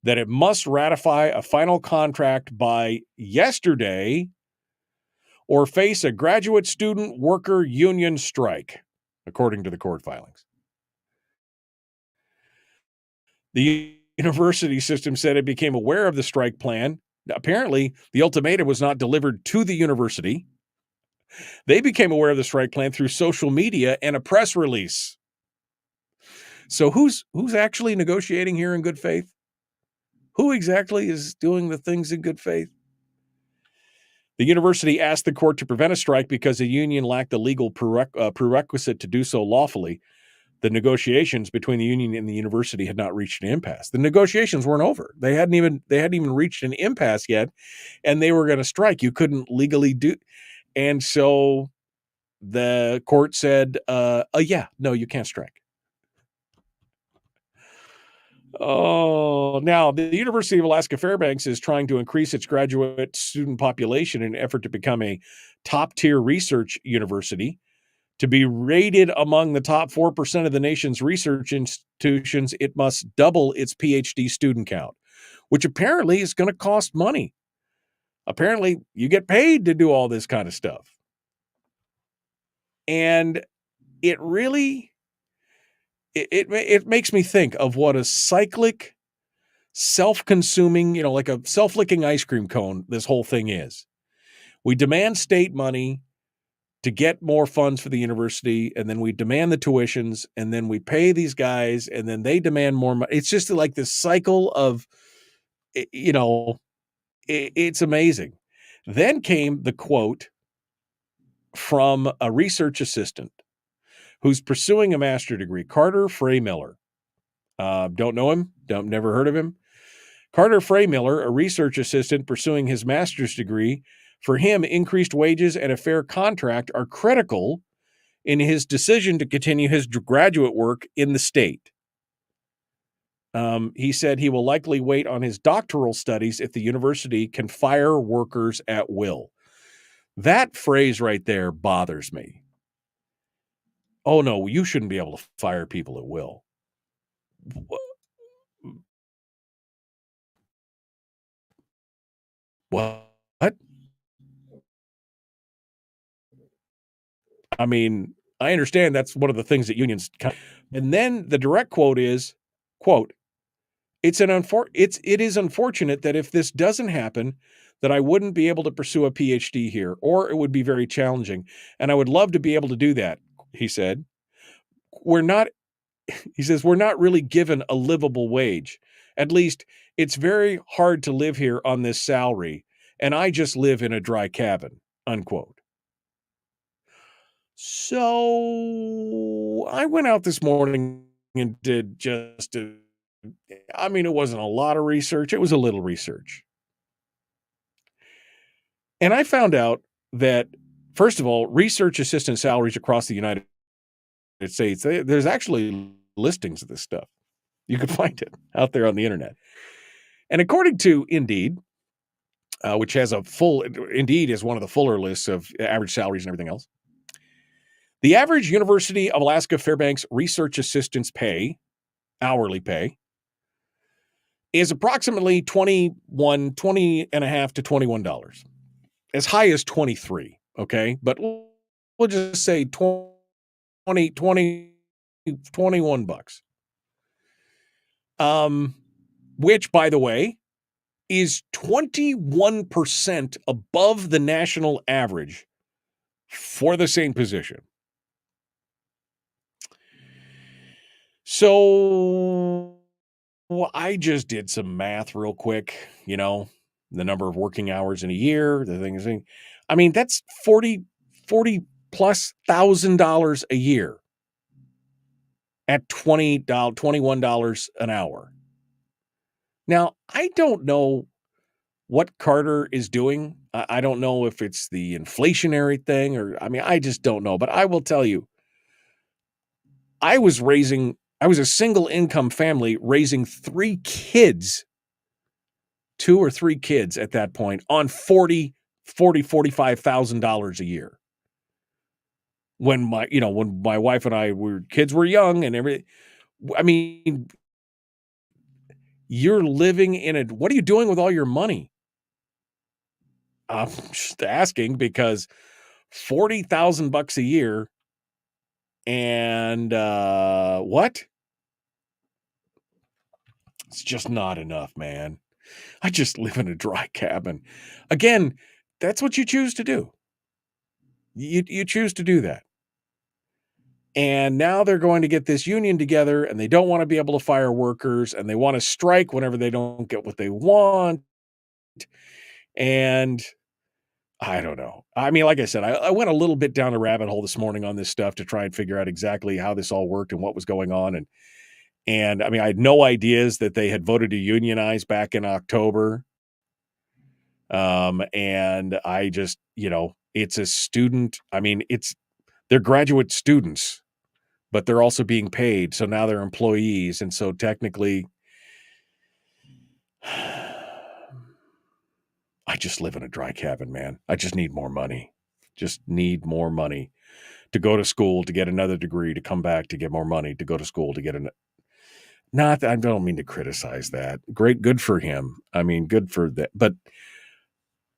that it must ratify a final contract by yesterday or face a graduate student worker union strike, according to the court filings. The university system said it became aware of the strike plan. Apparently, the ultimatum was not delivered to the university. They became aware of the strike plan through social media and a press release. So who's actually negotiating here in good faith? Who exactly is doing the things in good faith? The university asked the court to prevent a strike because the union lacked the legal prerequisite to do so lawfully. The negotiations between the union and the university had not reached an impasse. The negotiations weren't over. They hadn't even reached an impasse yet, and they were going to strike. You couldn't legally do. And so the court said, yeah, no, you can't strike. Oh, now the University of Alaska Fairbanks is trying to increase its graduate student population in an effort to become a top-tier research university. To be rated among the top 4% of the nation's research institutions, it must double its PhD student count, which apparently is going to cost money. Apparently, you get paid to do all this kind of stuff. And it really, it makes me think of what a cyclic, self-consuming, like a self-licking ice cream cone this whole thing is. We demand state money to get more funds for the university, and then we demand the tuitions, and then we pay these guys, and then they demand more money. It's just like this cycle of, it's amazing. Then came the quote from a research assistant who's pursuing a master's degree, Carter Freymiller. Don't know him, never heard of him. Carter Freymiller, a research assistant pursuing his master's degree, for him, increased wages and a fair contract are critical in his decision to continue his graduate work in the state. He said he will likely wait on his doctoral studies if the university can fire workers at will. That phrase right there bothers me. Oh, no, you shouldn't be able to fire people at will. What? I mean, I understand that's one of the things that unions. And then the direct quote is, quote, it is unfortunate that if this doesn't happen, that I wouldn't be able to pursue a PhD here, or it would be very challenging. And I would love to be able to do that, he said. He says, we're not really given a livable wage. At least it's very hard to live here on this salary, and I just live in a dry cabin, unquote. So I went out this morning and did it wasn't a lot of research. It was a little research. And I found out that, first of all, research assistant salaries across the United States, there's actually listings of this stuff. You can find it out there on the internet. And according to Indeed, which has Indeed is one of the fuller lists of average salaries and everything else. The average University of Alaska Fairbanks research assistant's hourly pay, is approximately $20 and a half to $21. As high as 23, okay? But we'll just say 21 bucks. Which, by the way, is 21% above the national average for the same position. So I just did some math real quick, the number of working hours in a year, the thing is, that's $40 plus $1,000 a year at $21 an hour. Now, I don't know what Carter is doing. I don't know if it's the inflationary thing I just don't know. But I will tell you, I was a single income family raising 2 or 3 kids at that point on $45,000 a year. When my wife and kids were young and everything. You're living what are you doing with all your money? I'm just asking because $40,000 a year and what? It's just not enough, man. I just live in a dry cabin. Again, that's what you choose to do. You choose to do that. And now they're going to get this union together and they don't want to be able to fire workers and they want to strike whenever they don't get what they want. And I don't know. Like I said, I went a little bit down a rabbit hole this morning on this stuff to try and figure out exactly how this all worked and what was going on. And I had no ideas that they had voted to unionize back in October. And I just, it's a student. They're graduate students, but they're also being paid. So now they're employees. And so technically I just live in a dry cabin, man. I just need more money. Just need more money to go to school, to get another degree, to come back, to get more money, to go to school, to get an. Not, I don't mean to criticize that. Great, good for him. I mean, good for that. But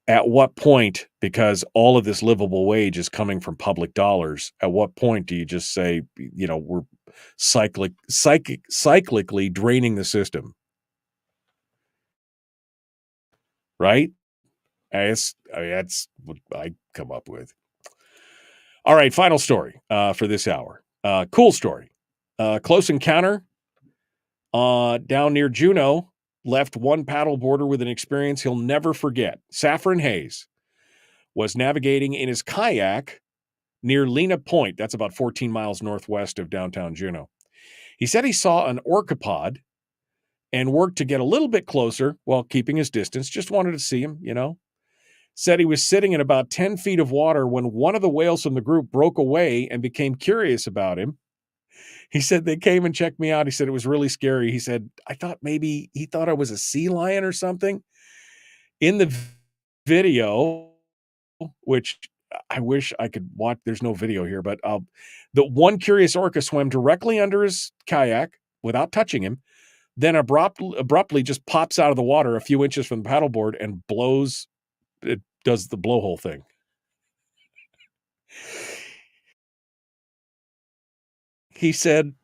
at what point, because all of this livable wage is coming from public dollars, at what point do you just say, we're cyclically draining the system? Right? That's what I come up with. All right, final story for this hour. Cool story. Close encounter down near Juneau left one paddleboarder with an experience he'll never forget. Saffron Hayes was navigating in his kayak near Lena Point. That's about 14 miles northwest of downtown Juneau. He said he saw an orcapod and worked to get a little bit closer while keeping his distance. Just wanted to see him, Said he was sitting in about 10 feet of water when one of the whales from the group broke away and became curious about him. He said they came and checked me out. He said it was really scary. He said, I thought maybe he thought I was a sea lion or something. In the video, which I wish I could watch, there's no video here, but the one curious orca swam directly under his kayak without touching him, then abruptly just pops out of the water a few inches from the paddleboard and it does the blowhole thing. He said,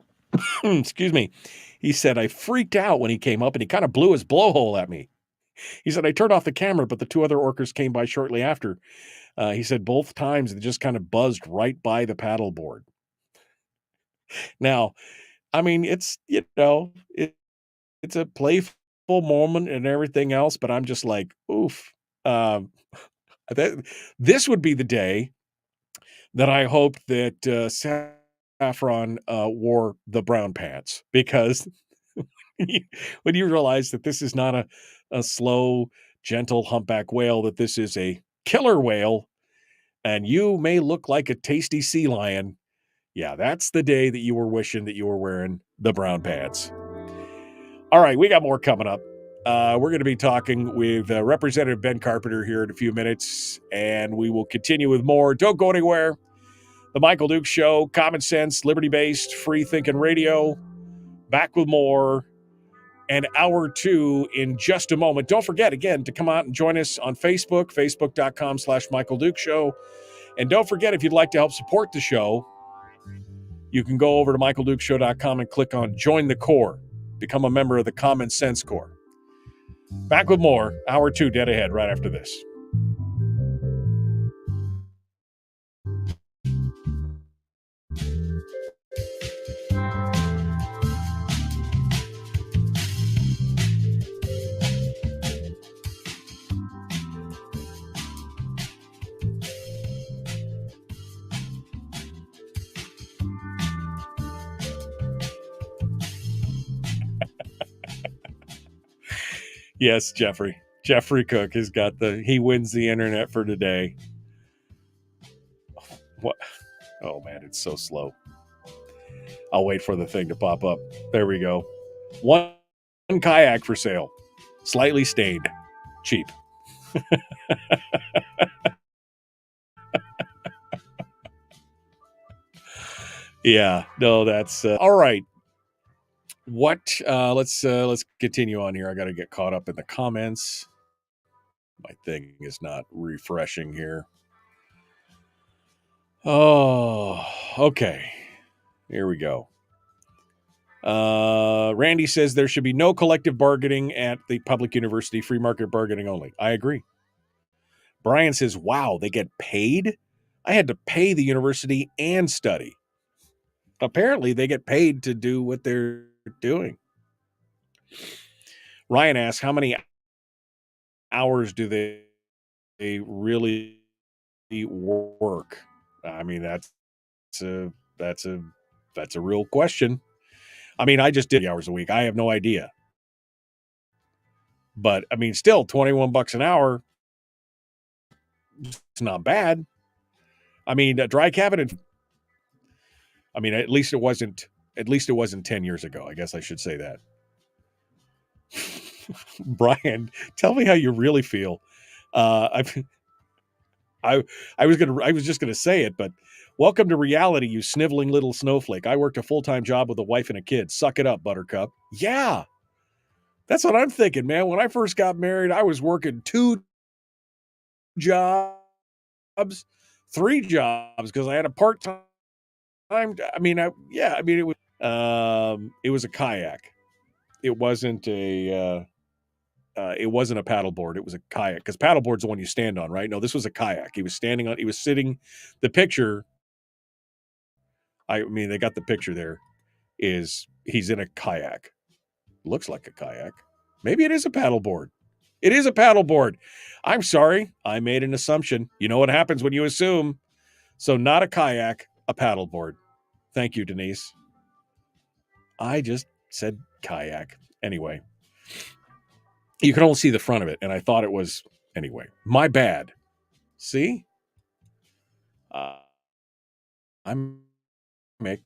excuse me, he said, I freaked out when he came up and he kind of blew his blowhole at me. He said, I turned off the camera, but the two other orcas came by shortly after. He said both times they just kind of buzzed right by the paddleboard. Now, I mean, it's, it's a playful moment and everything else, but I'm just like, oof. This would be the day that I hoped that Saffron wore the brown pants, because when you realize that this is not a slow, gentle humpback whale, that this is a killer whale, and you may look like a tasty sea lion. Yeah, that's the day that you were wishing that you were wearing the brown pants. All right, we got more coming up. We're going to be talking with Representative Ben Carpenter here in a few minutes, and we will continue with more. Don't go anywhere. The Michael Duke Show, common sense, liberty-based, free-thinking radio. Back with more. And hour two in just a moment. Don't forget, again, to come out and join us on Facebook, facebook.com/Michael Duke Show. And don't forget, if you'd like to help support the show, you can go over to michaeldukeshow.com and click on Join the Corps. Become a member of the Common Sense Corps. Back with more. Hour two dead ahead right after this. Yes, Jeffrey. Jeffrey Cook has got he wins the internet for today. What? Oh, man, it's so slow. I'll wait for the thing to pop up. There we go. One kayak for sale. Slightly stained. Cheap. Yeah, no, that's all right. What? Let's continue on here. I got to get caught up in the comments. My thing is not refreshing here. Oh, okay. Here we go. Randy says there should be no collective bargaining at the public university, free market bargaining only. I agree. Brian says, wow, they get paid? I had to pay the university and study. Apparently, they get paid to do what they're doing. Ryan asks, how many hours do they really work? I mean, that's a real question. I mean, I just did hours a week. I have no idea. But I mean, still $21 an hour. It's not bad. I mean, a dry cabinet. I mean, at least it wasn't 10 years ago. I guess I should say that. Brian, tell me how you really feel. Uh, I was just gonna say it, but welcome to reality, you sniveling little snowflake. I worked a full-time job with a wife and a kid. Suck it up, Buttercup. Yeah, that's what I'm thinking, man. When I first got married, I was working 2 jobs, 3 jobs because I had a part-time. It was a kayak. It wasn't a paddleboard. It was a kayak because paddleboard's the one you stand on, right? No, this was a kayak. He was sitting. The picture, they got the picture there, is he's in a kayak. Looks like a kayak. Maybe it is a paddleboard. It is a paddleboard. I'm sorry. I made an assumption. You know what happens when you assume. So not a kayak, a paddleboard. Thank you, Denise. I just said kayak. Anyway, you can only see the front of it, and I thought it was, anyway, my bad. See? I make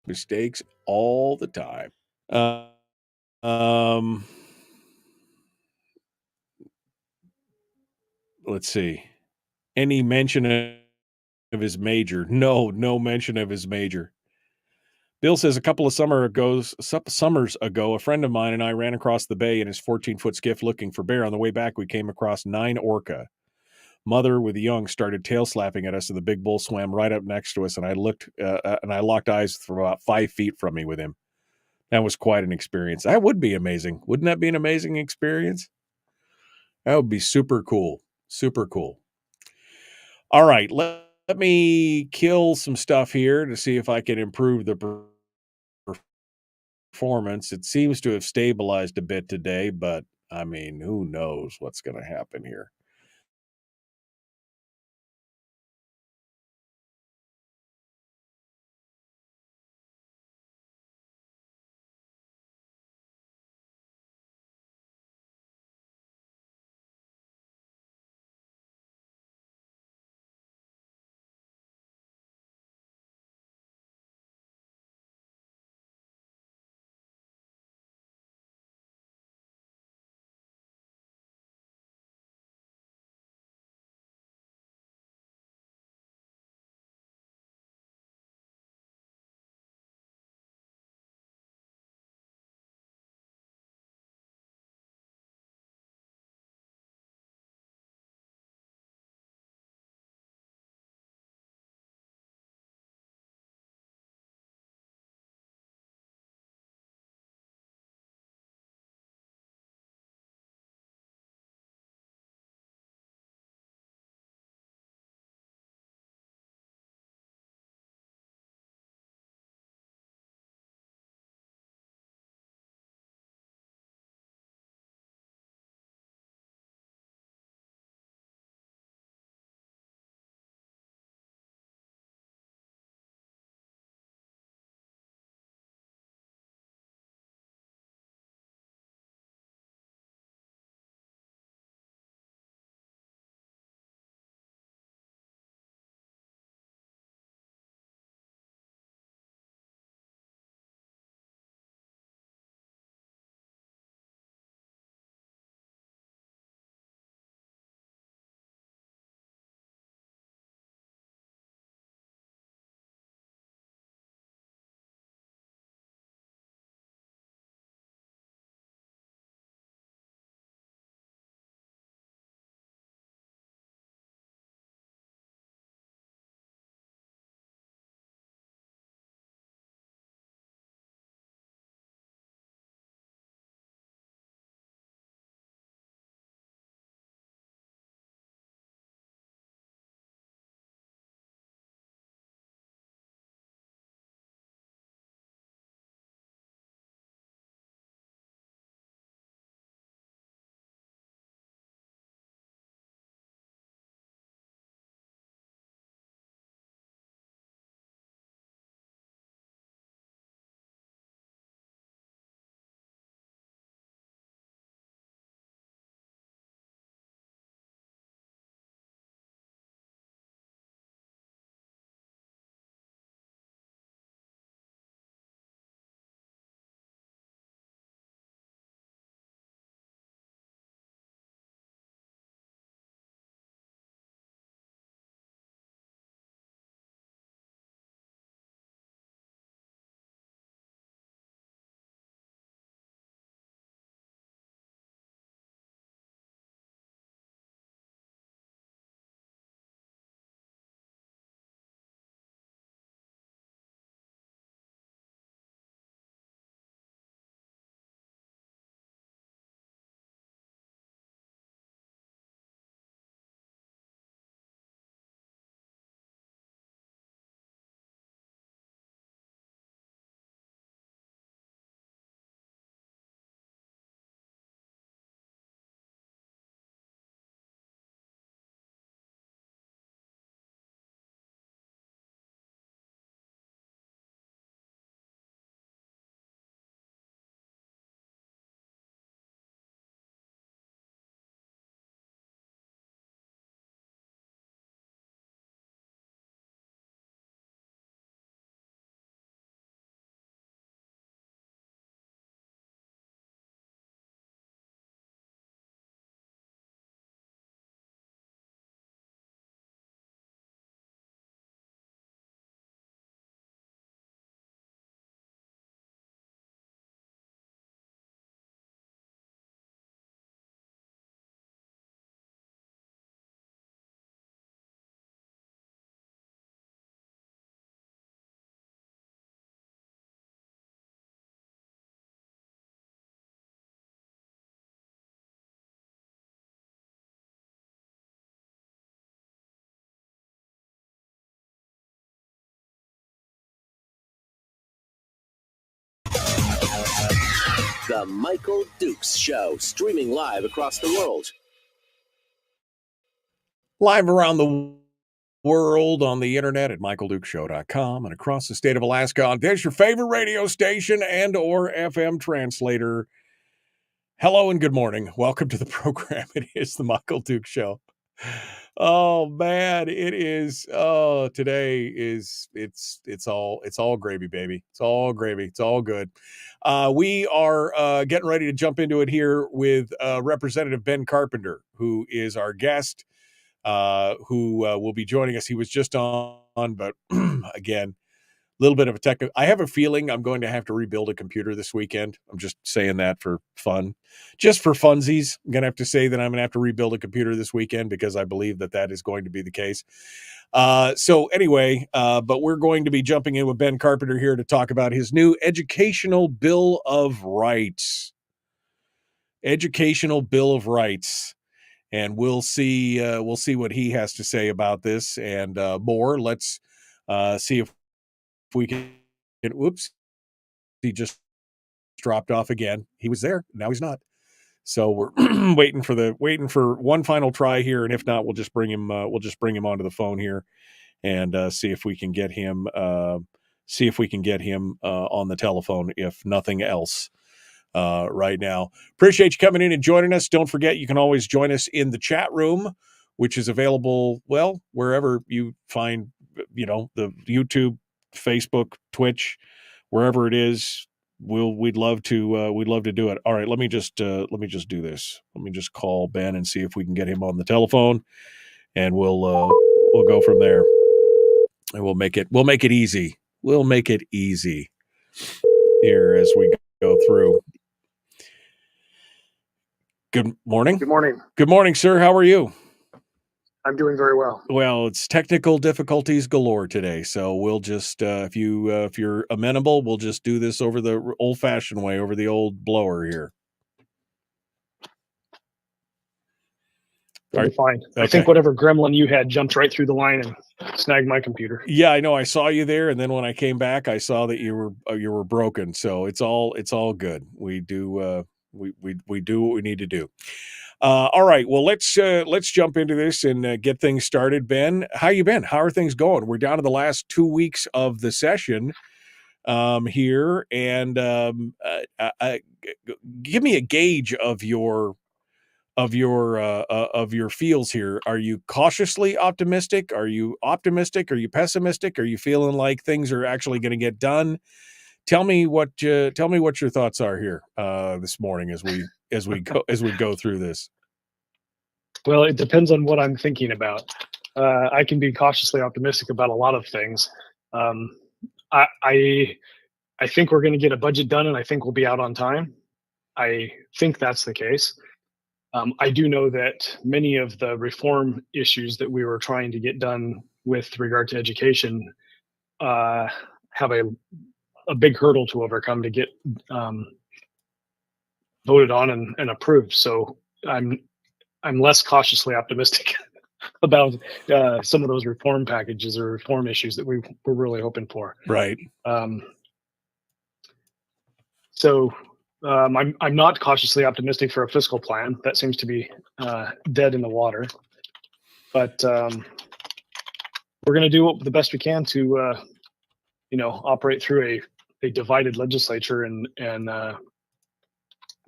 mistakes all the time. Um, let's see. Any mention of his major? No mention of his major. Bill says a couple of summers ago, a friend of mine and I ran across the bay in his 14-foot skiff looking for bear. On the way back, we came across 9 orca. Mother with young started tail slapping at us, and the big bull swam right up next to us. And I locked eyes for about 5 feet from me with him. That was quite an experience. That would be amazing. Wouldn't that be an amazing experience? That would be super cool. Super cool. All right, let me kill some stuff here to see if I can improve the performance. It seems to have stabilized a bit today, but who knows what's going to happen here. The Michael Dukes Show, streaming live across the world. Live around the world on the internet at michaeldukeshow.com and across the state of Alaska on There's Your Favorite Radio Station and or FM translator. Hello and good morning. Welcome to the program. It is the Michael Dukes Show. Oh man, it is. Oh, today is it's all gravy, baby. It's all gravy. It's all good. We are getting ready to jump into it here with Representative Ben Carpenter, who is our guest, who will be joining us. He was just on, but again, a little bit of a technical. I have a feeling I'm going to have to rebuild a computer this weekend. I'm just saying that for fun, just for funsies. I'm going to have to say that I'm going to have to rebuild a computer this weekend because I believe that is going to be the case. So anyway, but we're going to be jumping in with Ben Carpenter here to talk about his new Educational Bill of Rights. Educational Bill of Rights. And we'll see what he has to say about this and more. Let's see if we can. Whoops, he just dropped off again. He was there, now he's not. So we're waiting for one final try here, and if not, we'll just bring him onto the phone here and see if we can get him on the telephone, if nothing else. Right now. Appreciate you coming in and joining us. Don't forget, you can always join us in the chat room, which is available, well, wherever you find, the YouTube, Facebook, Twitch, wherever it is. We'd love to do it. All right, let me just do this. Let me just call Ben and see if we can get him on the telephone, and we'll go from there. And we'll make it easy. We'll make it easy here as we go through. Good morning. Good morning. Good morning, sir. How are you? I'm doing very well. Well, it's technical difficulties galore today, so we'll just if you're amenable, we'll just do this over the old-fashioned way, over the old blower here. That'll be fine. Okay. I think whatever gremlin you had jumped right through the line and snagged my computer. Yeah, I know. I saw you there, and then when I came back, I saw that you were broken. So it's all good. We do we do what we need to do. All right. Well, let's jump into this and get things started. Ben, how you been? How are things going? We're down to the last 2 weeks of the session here, and give me a gauge of your feels here. Are you cautiously optimistic? Are you optimistic? Are you pessimistic? Are you feeling like things are actually going to get done? Tell me what your thoughts are here this morning as we go through this. Well, it depends on what I'm thinking about. I can be cautiously optimistic about a lot of things. I think we're going to get a budget done, and I think we'll be out on time. I think that's the case. I do know that many of the reform issues that we were trying to get done with regard to education have a big hurdle to overcome to get voted on and approved. So I'm less cautiously optimistic about some of those reform packages or reform issues that we were really hoping for. Right. So I'm not cautiously optimistic for a fiscal plan. That seems to be dead in the water. But we're going to do the best we can to, operate through a divided legislature and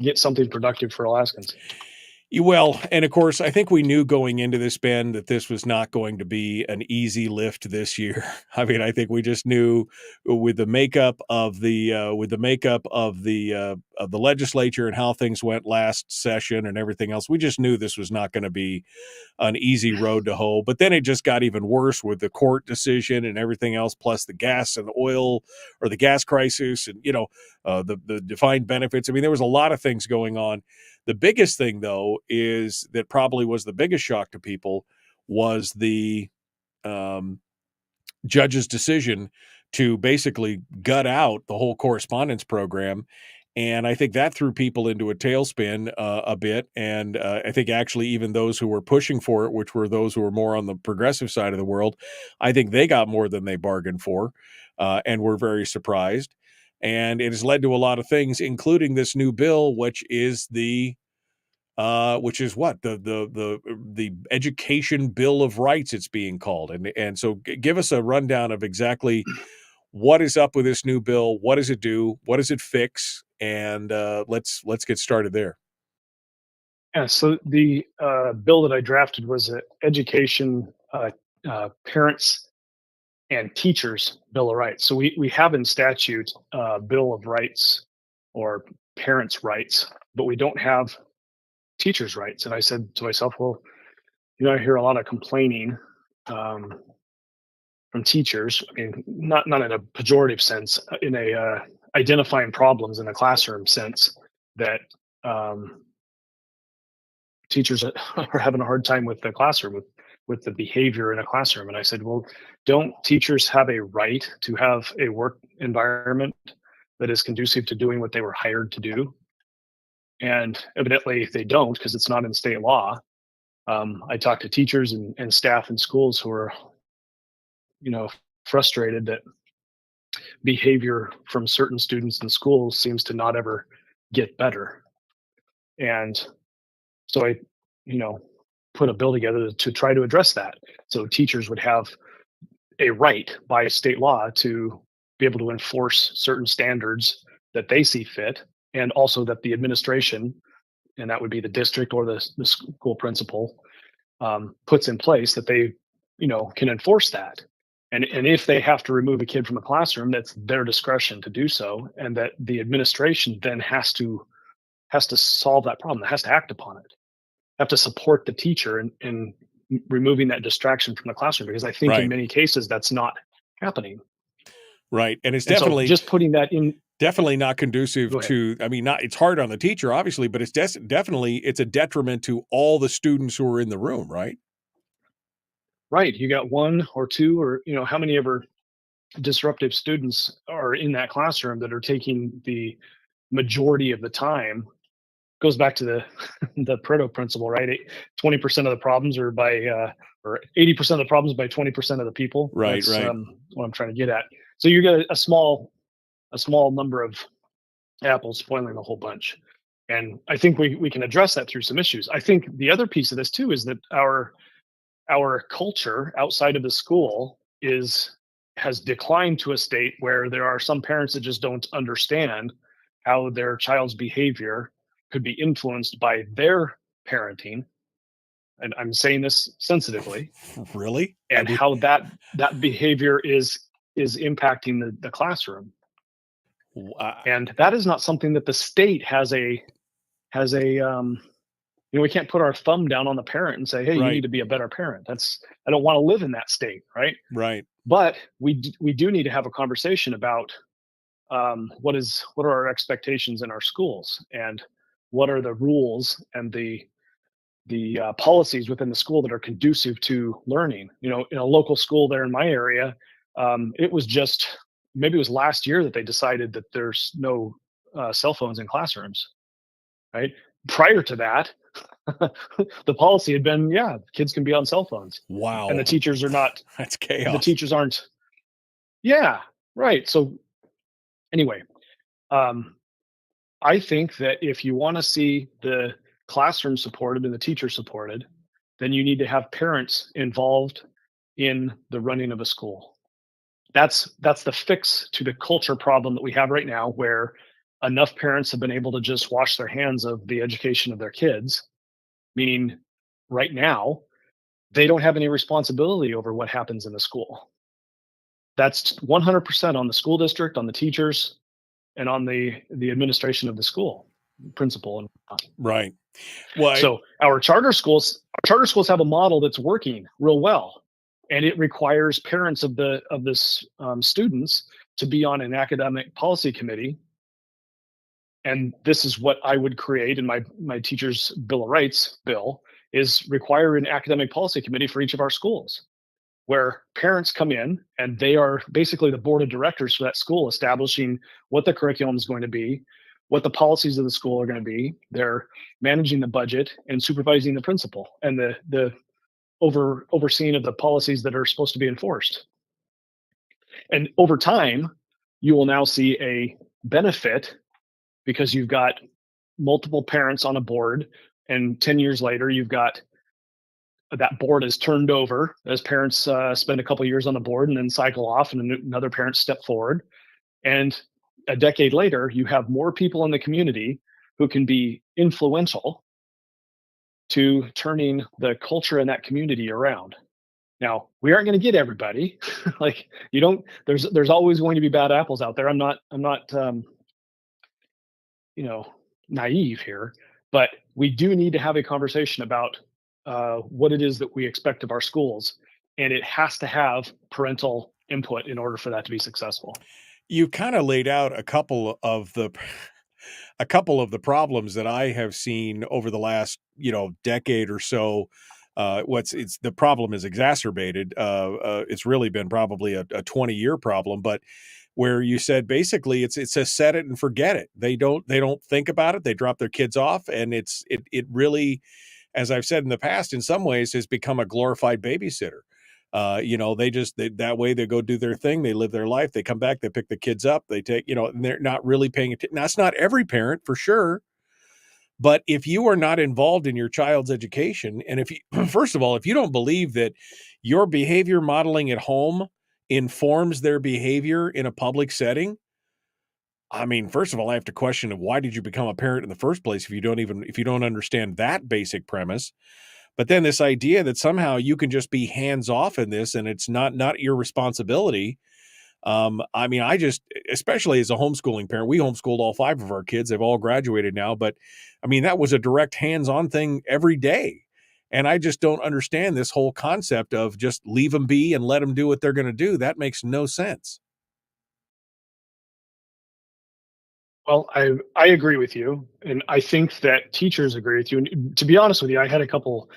get something productive for Alaskans. Well, and of course, I think we knew going into this, Ben, that this was not going to be an easy lift this year. I mean, I think we just knew with the makeup of the legislature and how things went last session and everything else. We just knew this was not going to be an easy road to hoe. But then it just got even worse with the court decision and everything else, plus the gas and oil or the gas crisis and the defined benefits. I mean, there was a lot of things going on. The biggest thing, though, is that probably was the biggest shock to people was the judge's decision to basically gut out the whole correspondence program. And I think that threw people into a tailspin a bit. And I think actually even those who were pushing for it, which were those who were more on the progressive side of the world, I think they got more than they bargained for and were very surprised. and it has led to a lot of things, including this new bill, which is what the Education Bill of Rights it's being called. And so give us a rundown of exactly what is up with this new bill. What does it do? What does it fix? And let's get started there. Yeah, so the bill that I drafted was an education parents and teachers Bill of Rights. So we have in statute Bill of Rights or parents' rights, but we don't have teachers' rights. And I said to myself, well, I hear a lot of complaining from teachers. I mean, not in a pejorative sense, in a identifying problems in a classroom sense, that teachers are having a hard time with the classroom, with the behavior in a classroom. And I said, well, don't teachers have a right to have a work environment that is conducive to doing what they were hired to do? And evidently they don't, because it's not in state law. I talked to teachers and staff in schools who are, frustrated that behavior from certain students in schools seems to not ever get better. And so I, put a bill together to try to address that. So teachers would have a right by state law to be able to enforce certain standards that they see fit, and also that the administration, and that would be the district or the school principal, puts in place that they, can enforce that. And if they have to remove a kid from a classroom, that's their discretion to do so, and that the administration then has to solve that problem, has to act upon it, have to support the teacher in removing that distraction from the classroom, because I think in many cases that's not happening. Right. And it's definitely so just putting that in, definitely not conducive to, I mean, it's hard on the teacher, obviously, but it's definitely, it's a detriment to all the students who are in the room, right? Right. You got one or two, or, how many ever disruptive students are in that classroom that are taking the majority of the time. Goes back to the Pareto principle, right? 20% of the problems are by, or 80% of the problems by 20% of the people. Right. That's right. what I'm trying to get at. So you get a small number of apples spoiling the whole bunch. And I think we can address that through some issues. I think the other piece of this too is that our culture outside of the school has declined to a state where there are some parents that just don't understand how their child's behavior could be influenced by their parenting. And I'm saying this sensitively. Really? And how that behavior is impacting the classroom. And that is not something that the state has a we can't put our thumb down on the parent and say, hey, you need to be a better parent. I don't want to live in that state. Right. Right. But we do need to have a conversation about what are our expectations in our schools, and what are the rules and the policies within the school that are conducive to learning. In a local school there in my area, it was last year that they decided that there's no cell phones in classrooms. Right. Prior to that, the policy had been, kids can be on cell phones. Wow. And the teachers are not. That's chaos. The teachers aren't. Yeah. Right. So anyway, I think that if you want to see the classroom supported and the teacher supported, then you need to have parents involved in the running of a school. That's the fix to the culture problem that we have right now, where enough parents have been able to just wash their hands of the education of their kids, meaning right now they don't have any responsibility over what happens in the school. That's 100% on the school district, on the teachers, and on the administration of the school, principal and right. Well, so our charter schools have a model that's working real well, and it requires parents of the students to be on an academic policy committee. And this is what I would create in my teachers' Bill of Rights bill, is require an academic policy committee for each of our schools, where parents come in and they are basically the board of directors for that school, establishing what the curriculum is going to be, what the policies of the school are going to be. They're managing the budget and supervising the principal and the overseeing of the policies that are supposed to be enforced. And over time, you will now see benefit because you've got multiple parents on a board, and 10 years later, you've got that board is turned over as parents spend a couple of years on the board and then cycle off, and another parent step forward. And a decade later, you have more people in the community who can be influential to turning the culture in that community around. Now, we aren't going to get everybody. Like, you don't. There's always going to be bad apples out there. I'm not you know naive here, but we do need to have a conversation about what it is that we expect of our schools, and it has to have parental input in order for that to be successful. You kind of laid out a couple of the problems that I have seen over the last, decade or so. It's the problem is exacerbated. It's really been probably a 20-year problem, but where you said basically it's a set it and forget it. They don't think about it. They drop their kids off, and it really, as I've said in the past, in some ways has become a glorified babysitter. That way they go do their thing. They live their life. They come back, they pick the kids up, they take, and they're not really paying attention. Now, it's not every parent for sure, but if you are not involved in your child's education, and if you, first of all, if you don't believe that your behavior modeling at home informs their behavior in a public setting, I mean, first of all, I have to question why did you become a parent in the first place if you don't understand that basic premise. But then this idea that somehow you can just be hands off in this and it's not your responsibility. I mean, especially as a homeschooling parent, we homeschooled all 5 of our kids. They've all graduated now, but I mean, that was a direct hands-on thing every day. And I just don't understand this whole concept of just leave them be and let them do what they're going to do. That makes no sense. Well, I agree with you, and I think that teachers agree with you. And to be honest with you, I had a couple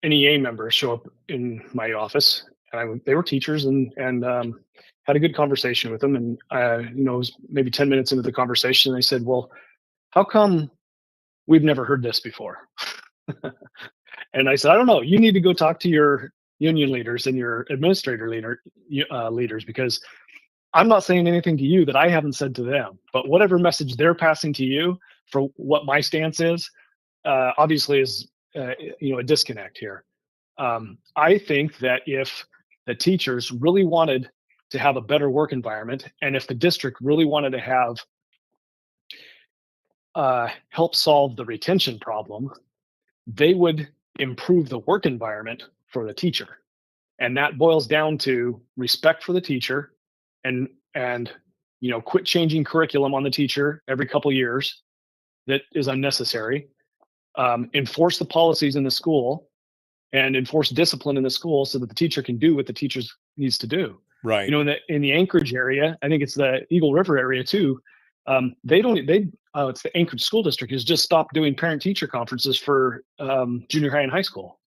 NEA members show up in my office, and they were teachers, and had a good conversation with them. And it was maybe 10 minutes into the conversation, and they said, "Well, how come we've never heard this before?" And I said, "I don't know. You need to go talk to your union leaders and your administrator leaders, because I'm not saying anything to you that I haven't said to them. But whatever message they're passing to you for what my stance is, obviously is a disconnect here. I think that if the teachers really wanted to have a better work environment, and if the district really wanted to have help solve the retention problem, they would improve the work environment for the teacher. And that boils down to respect for the teacher, and quit changing curriculum on the teacher every couple years that is unnecessary. Enforce the policies in the school, and enforce discipline in the school so that the teacher can do what the teacher needs to do. Right. In the Anchorage area, I think it's the Eagle River area too. It's the Anchorage School District has just stopped doing parent teacher conferences for junior high and high school.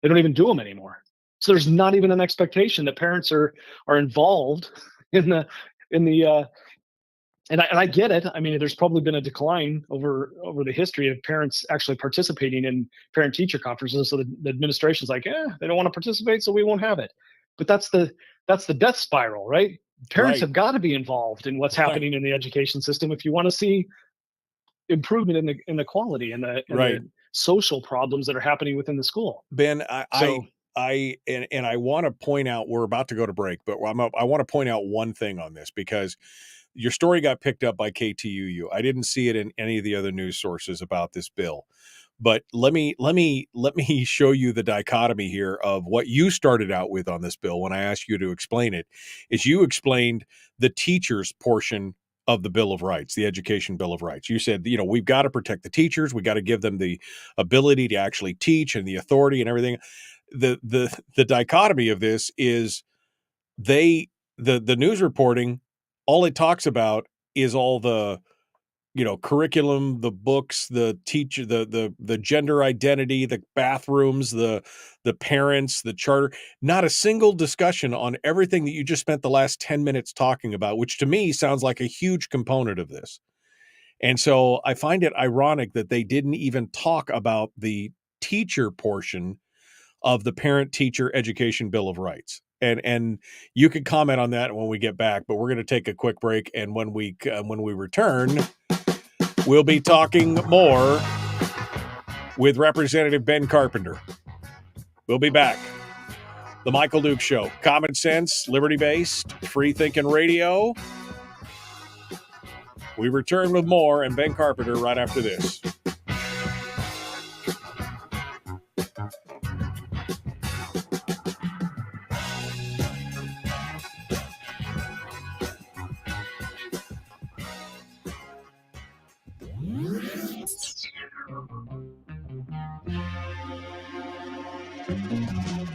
They don't even do them anymore. So there's not even an expectation that parents are involved in the and I get it. I mean, there's probably been a decline over the history of parents actually participating in parent teacher conferences. So the administration's like, they don't want to participate, so we won't have it. But that's the death spiral, right? Parents have got to be involved in what's happening in the education system if you want to see improvement in the quality and the social problems that are happening within the school. Ben, I want to point out, we're about to go to break, but I want to point out one thing on this, because your story got picked up by KTUU. I didn't see it in any of the other news sources about this bill. But let me show you the dichotomy here of what you started out with on this bill when I asked you to explain it. Is you explained the teachers portion of the Bill of Rights, the Education Bill of Rights. You said, we've got to protect the teachers. We got to give them the ability to actually teach and the authority and everything. The dichotomy of this is the news reporting, all it talks about is all the curriculum, the books, the teacher, the gender identity, the bathrooms, the parents, the charter. Not a single discussion on everything that you just spent the last 10 minutes talking about, which to me sounds like a huge component of this. And so I find it ironic that they didn't even talk about the teacher portion of the Parent Teacher Education Bill of Rights. And you can comment on that when we get back, but we're going to take a quick break, and when we return, we'll be talking more with Representative Ben Carpenter. We'll be back. The Michael Duke Show. Common sense, liberty-based, free-thinking radio. We return with more and Ben Carpenter right after this.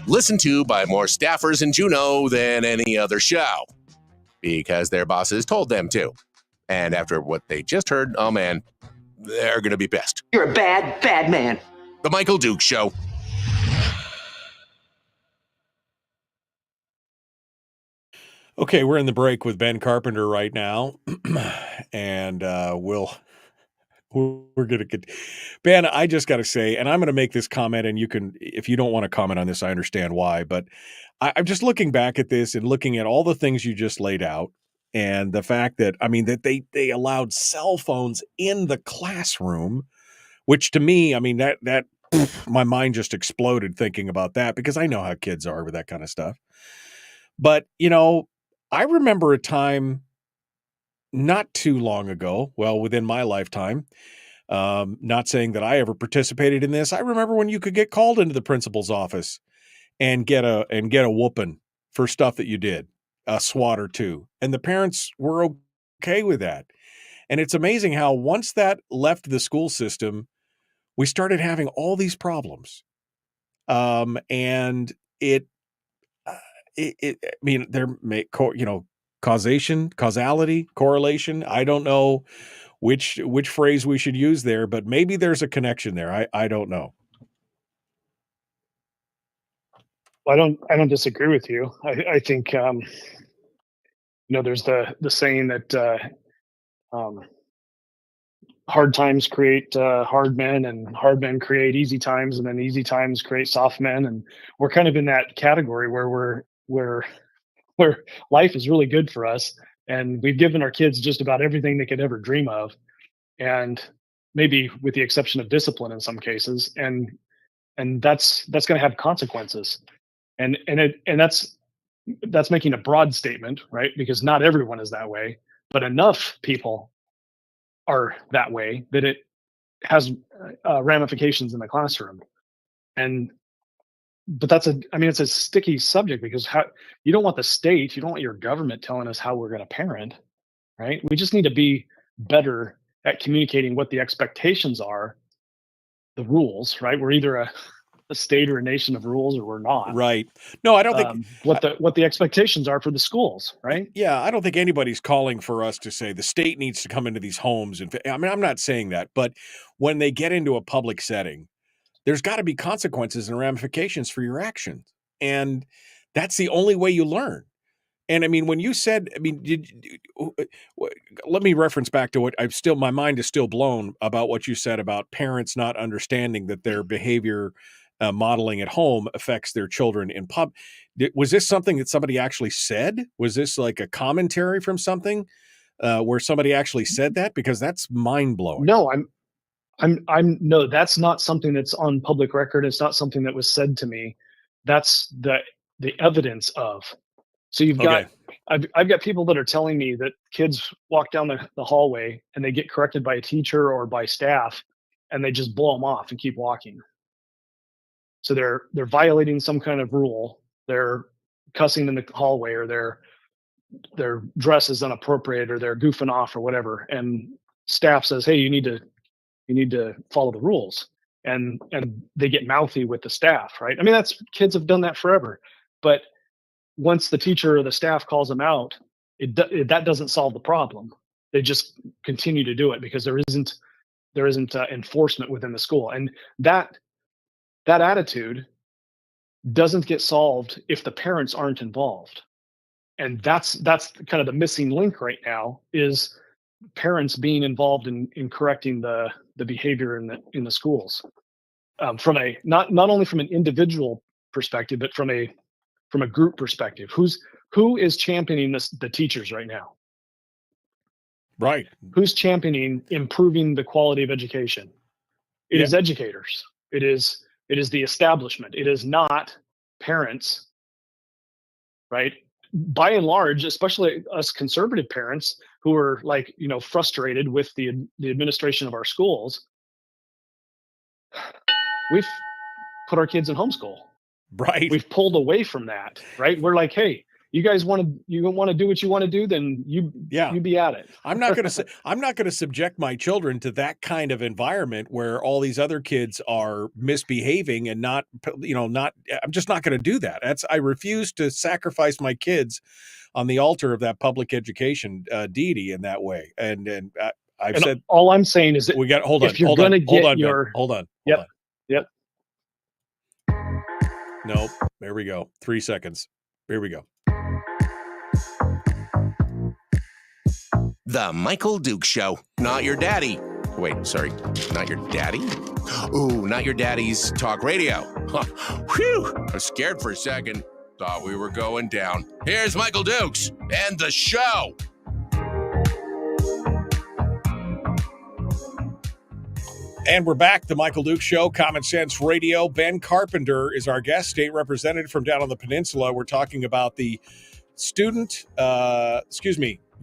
Listened to by more staffers in Juneau than any other show, because their bosses told them to. And after what they just heard, oh man, they're going to be pissed. You're a bad, bad man. The Michael Duke Show. Okay, we're in the break with Ben Carpenter right now, and we're going to get Ben. I just got to say, and I'm going to make this comment, and you can, if you don't want to comment on this, I understand why. But I'm just looking back at this and looking at all the things you just laid out, and the fact that that they allowed cell phones in the classroom, which to me, that my mind just exploded thinking about that, because I know how kids are with that kind of stuff. But I remember a time not too long ago, well, within my lifetime, not saying that I ever participated in this. I remember when you could get called into the principal's office and get a whooping for stuff that you did, a swat or two. And the parents were okay with that. And it's amazing how once that left the school system, we started having all these problems. And there may, causality, correlation. I don't know which phrase we should use there, but maybe there's a connection there. I don't know. Well, I don't disagree with you. I think there's the saying that hard times create hard men, and hard men create easy times, and then easy times create soft men, and we're kind of in that category where life is really good for us, and we've given our kids just about everything they could ever dream of, and maybe with the exception of discipline in some cases, and that's going to have consequences, and that's making a broad statement, right? Because not everyone is that way, but enough people are that way that it has ramifications in the classroom. But it's a sticky subject, because you don't want the state, you don't want your government telling us how we're going to parent, right? We just need to be better at communicating what the expectations are, the rules, right? We're either a state or a nation of rules, or we're not. Right. No, I don't think what the expectations are for the schools, right? Yeah, I don't think anybody's calling for us to say the state needs to come into these homes. And I'm not saying that, but when they get into a public setting, there's got to be consequences and ramifications for your actions. And that's the only way you learn. And when you said, let me reference back to what my mind is still blown about what you said about parents not understanding that their behavior modeling at home affects their children in pub. Was this something that somebody actually said? Was this like a commentary from something where somebody actually said that? Because that's mind blowing. No, no, that's not something that's on public record. It's not something that was said to me. That's the evidence of. So you've got, I've got people that are telling me that kids walk down the hallway and they get corrected by a teacher or by staff, and they just blow them off and keep walking. So they're violating some kind of rule. They're cussing in the hallway, or their dress is inappropriate, or they're goofing off, or whatever. And staff says, "Hey, you need to follow the rules." And they get mouthy with the staff, right? Kids have done that forever. But once the teacher or the staff calls them out, that doesn't solve the problem. They just continue to do it because there isn't enforcement within the school, and that attitude doesn't get solved if the parents aren't involved. And that's kind of the missing link right now, is parents being involved in correcting the behavior in the schools, from a not only from an individual perspective, but from a from a group perspective. Who is championing the teachers right now? Right. Who's championing improving the quality of education? It is educators. It is the establishment. It is not parents, right? By and large, especially us conservative parents who are like, frustrated with the administration of our schools, we've put our kids in homeschool. Right. We've pulled away from that, right? We're like, hey, you guys want to do what you want to do, then you be at it. I'm not going to subject my children to that kind of environment where all these other kids are misbehaving and I'm just not going to do that. I refuse to sacrifice my kids on the altar of that public education deity in that way. And I've said, all I'm saying is that we got, hold on. Yep. Nope. There we go. 3 seconds. Here we go. The Michael Duke Show. Not your daddy. Wait, sorry. Not your daddy? Ooh, not your daddy's talk radio. Huh. Whew. I was scared for a second. Thought we were going down. Here's Michael Dukes and the show. And we're back. The Michael Duke Show, Common Sense Radio. Ben Carpenter is our guest, state representative from down on the peninsula. We're talking about the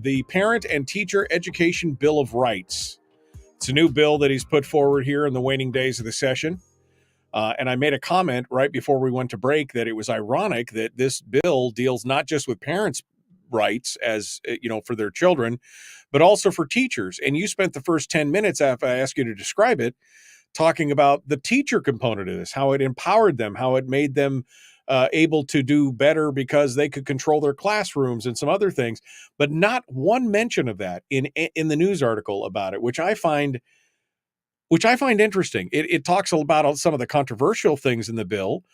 the Parent and Teacher Education Bill of Rights. It's a new bill that he's put forward here in the waning days of the session. And I made a comment right before we went to break that it was ironic that this bill deals not just with parents' rights as, for their children, but also for teachers. And you spent the first 10 minutes after I asked you to describe it, talking about the teacher component of this, how it empowered them, how it made them able to do better because they could control their classrooms and some other things, but not one mention of that in the news article about it, which I find interesting. It talks about some of the controversial things in the bill,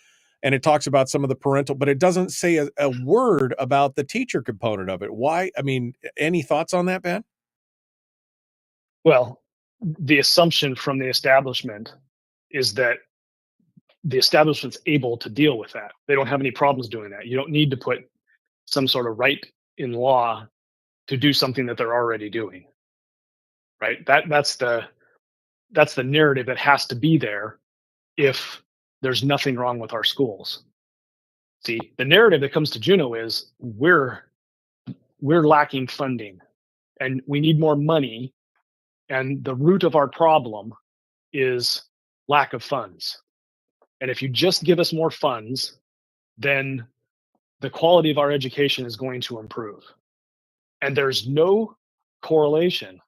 and it talks about some of the parental, but it doesn't say a word about the teacher component of it. Why? I mean, any thoughts on that, Ben? Well, the assumption from the establishment is that the establishment's able to deal with that. They don't have any problems doing that. You don't need to put some sort of right in law to do something that they're already doing. Right? That's the narrative that has to be there if there's nothing wrong with our schools. See, the narrative that comes to Juneau is we're lacking funding and we need more money, and the root of our problem is lack of funds. And if you just give us more funds, then the quality of our education is going to improve. And there's no correlation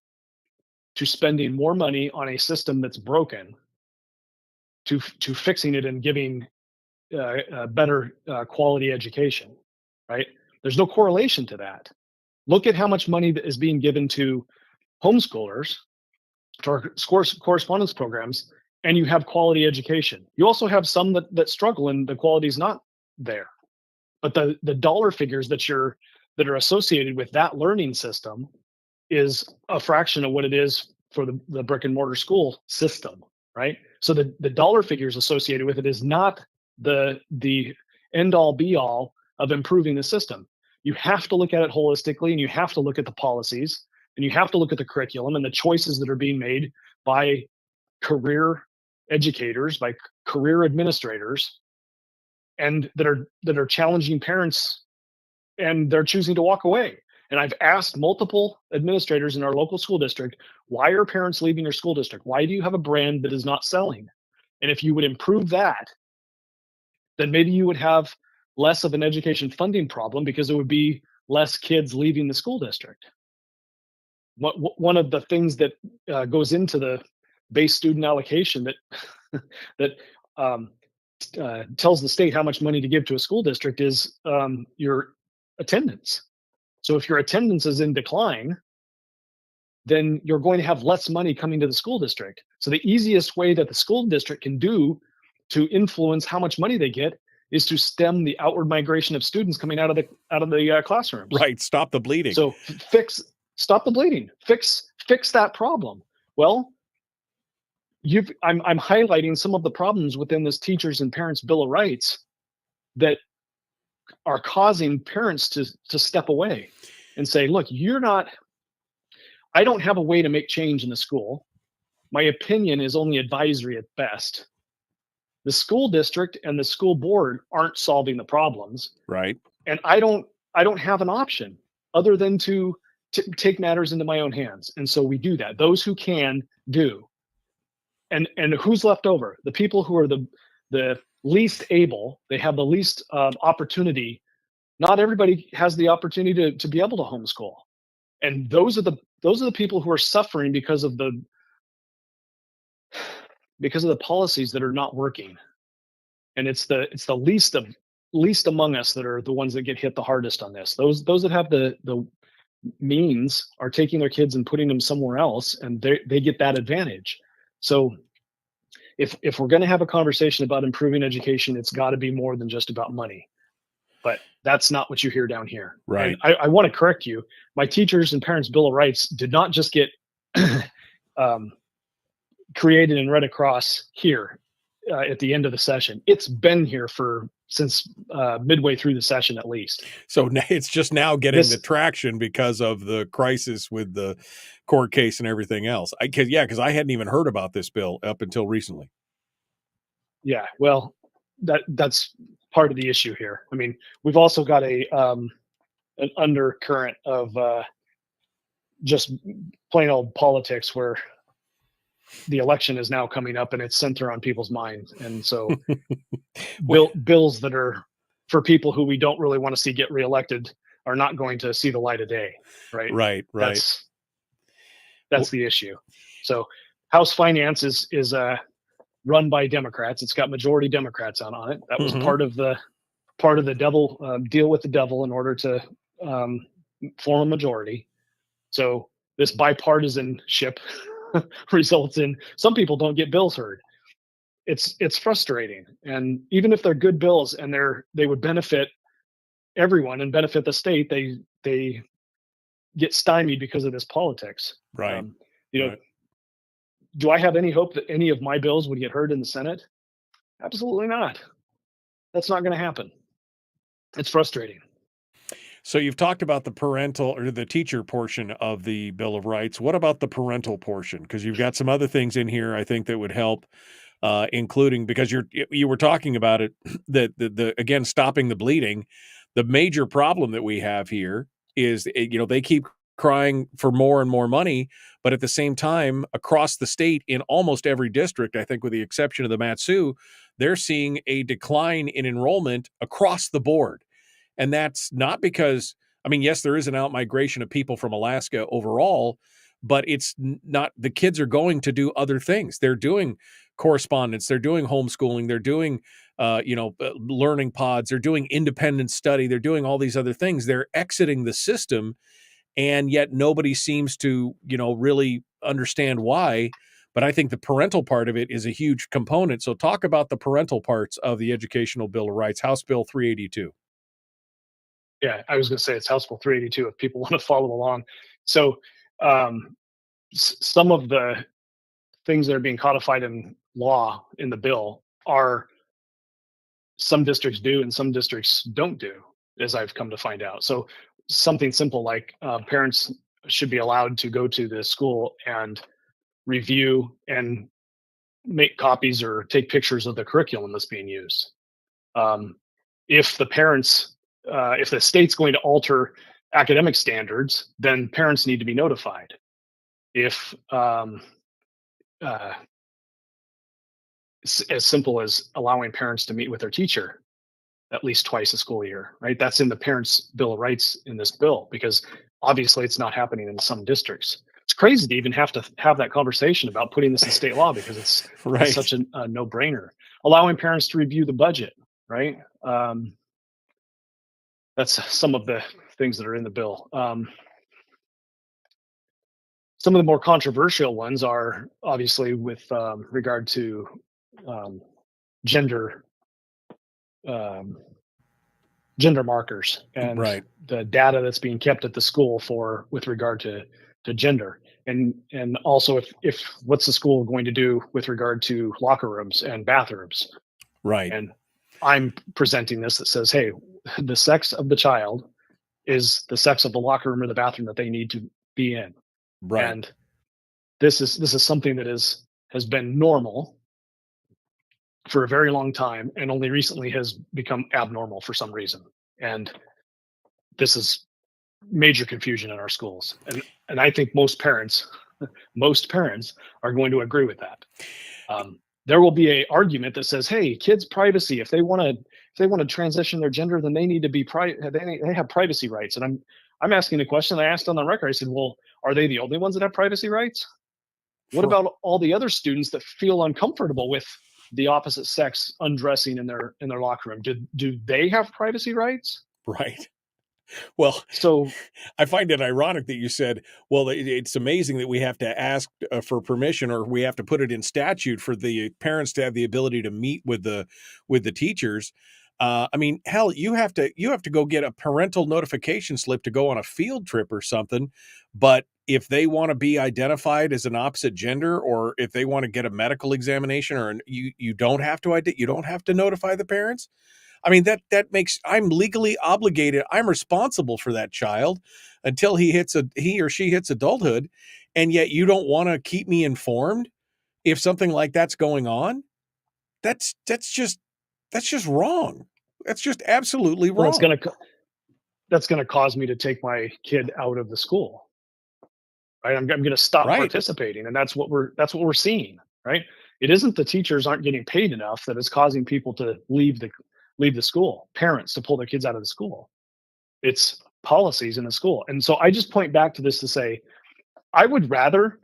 to spending more money on a system that's broken to fixing it and giving a better quality education, right? There's no correlation to that. Look at how much money that is being given to homeschoolers, to our correspondence programs, and you have quality education. You also have some that struggle and the quality is not there. But the dollar figures that are associated with that learning system is a fraction of what it is for the brick and mortar school system, right? So the dollar figures associated with it is not the end all be all of improving the system. You have to look at it holistically, and you have to look at the policies, and you have to look at the curriculum and the choices that are being made by career educators, by career administrators, and that are challenging parents, and they're choosing to walk away. And I've asked multiple administrators in our local school district, why are parents leaving your school district? Why do you have a brand that is not selling? And if you would improve that, then maybe you would have less of an education funding problem because it would be less kids leaving the school district. One of the things that goes into the base student allocation that tells the state how much money to give to a school district is your attendance. So if your attendance is in decline, then you're going to have less money coming to the school district. So the easiest way that the school district can do to influence how much money they get is to stem the outward migration of students coming out of the classrooms. Right. Stop the bleeding. So stop the bleeding. Fix that problem. Well, I'm highlighting some of the problems within this Teachers and Parents Bill of Rights that are causing parents to step away and say, look, I don't have a way to make change in the school. My opinion is only advisory at best. The school district and the school board aren't solving the problems. Right. And I don't have an option other than to take matters into my own hands. And so we do that. Those who can do. And who's left over? The people who are the least able, they have the least opportunity. Not everybody has the opportunity to be able to homeschool. And those are the people who are suffering because of the policies that are not working. And it's the least among us that are the ones that get hit the hardest on this. Those that have the means are taking their kids and putting them somewhere else, and they get that advantage. So if we're going to have a conversation about improving education, it's got to be more than just about money. But that's not what you hear down here. Right. And I want to correct you. My Teachers and Parents Bill of Rights did not just get created and read across here at the end of the session. It's been here since midway through the session, at least. So it's just now getting the traction because of the crisis with the court case and everything else. Because I hadn't even heard about this bill up until recently. Yeah, well, that's part of the issue here. I mean, we've also got an undercurrent of just plain old politics where the election is now coming up and it's center on people's minds. And so bills that are for people who we don't really want to see get reelected are not going to see the light of day. Right. That's the issue. So House Finance is run by Democrats. It's got majority Democrats on it. That was part of the devil deal with the devil in order to form a majority. So this bipartisanship results in some people don't get bills heard. It's frustrating. And even if they're good bills and they would benefit everyone and benefit the state, they get stymied because of this politics. Right. Do I have any hope that any of my bills would get heard in the Senate? Absolutely not. That's not going to happen. It's frustrating. So you've talked about the parental or the teacher portion of the Bill of Rights. What about the parental portion? Because you've got some other things in here I think that would help, including because you were talking about it, that the again stopping the bleeding. The major problem that we have here is they keep crying for more and more money, but at the same time, across the state in almost every district, I think with the exception of the Mat-Su, they're seeing a decline in enrollment across the board. And that's not because, yes, there is an out-migration of people from Alaska overall, but it's not, the kids are going to do other things. They're doing correspondence, they're doing homeschooling, they're doing, learning pods, they're doing independent study, they're doing all these other things. They're exiting the system, and yet nobody seems to, really understand why. But I think the parental part of it is a huge component. So talk about the parental parts of the Educational Bill of Rights, House Bill 382. Yeah, I was going to say it's House Bill 382 if people want to follow along. So some of the things that are being codified in law in the bill are some districts do and some districts don't do, as I've come to find out. So something simple like parents should be allowed to go to the school and review and make copies or take pictures of the curriculum that's being used. If the state's going to alter academic standards, then parents need to be notified. If as simple as allowing parents to meet with their teacher at least twice a school year, right? That's in the Parents' Bill of Rights in this bill, because obviously it's not happening in some districts. It's crazy to even have to have that conversation about putting this in state law because it's such a no-brainer. Allowing parents to review the budget, right? That's some of the things that are in the bill. Some of the more controversial ones are obviously with regard to gender markers and the data that's being kept at the school with regard to gender, and also if what's the school going to do with regard to locker rooms and bathrooms, right? And I'm presenting this that says, hey, the sex of the child is the sex of the locker room or the bathroom that they need to be in. Right. And this is something that has been normal for a very long time and only recently has become abnormal for some reason. And this is major confusion in our schools. And I think most parents are going to agree with that. There will be a argument that says, "Hey, kids' privacy. If they want to transition their gender, then they need to be they have privacy rights." And I'm asking the question I asked on the record. I said, "Well, are they the only ones that have privacy rights? What about all the other students that feel uncomfortable with the opposite sex undressing in their locker room? Do they have privacy rights?" Right. Well, So I find it ironic that you said, well, it's amazing that we have to ask for permission, or we have to put it in statute for the parents to have the ability to meet with the teachers. I mean, hell, you have to go get a parental notification slip to go on a field trip or something. But if they want to be identified as an opposite gender, or if they want to get a medical examination, or you don't have to notify the parents. I mean, that makes, I'm legally obligated. I'm responsible for that child until he or she hits adulthood. And yet you don't want to keep me informed if something like that's going on. That's just wrong. That's just absolutely wrong. well, that's going to cause me to take my kid out of the school. Right? I'm going to stop participating. And that's what we're seeing, right? It isn't the teachers aren't getting paid enough that is causing people to leave the school, parents to pull their kids out of the school. It's policies in the school. And so I just point back to this to say, I would rather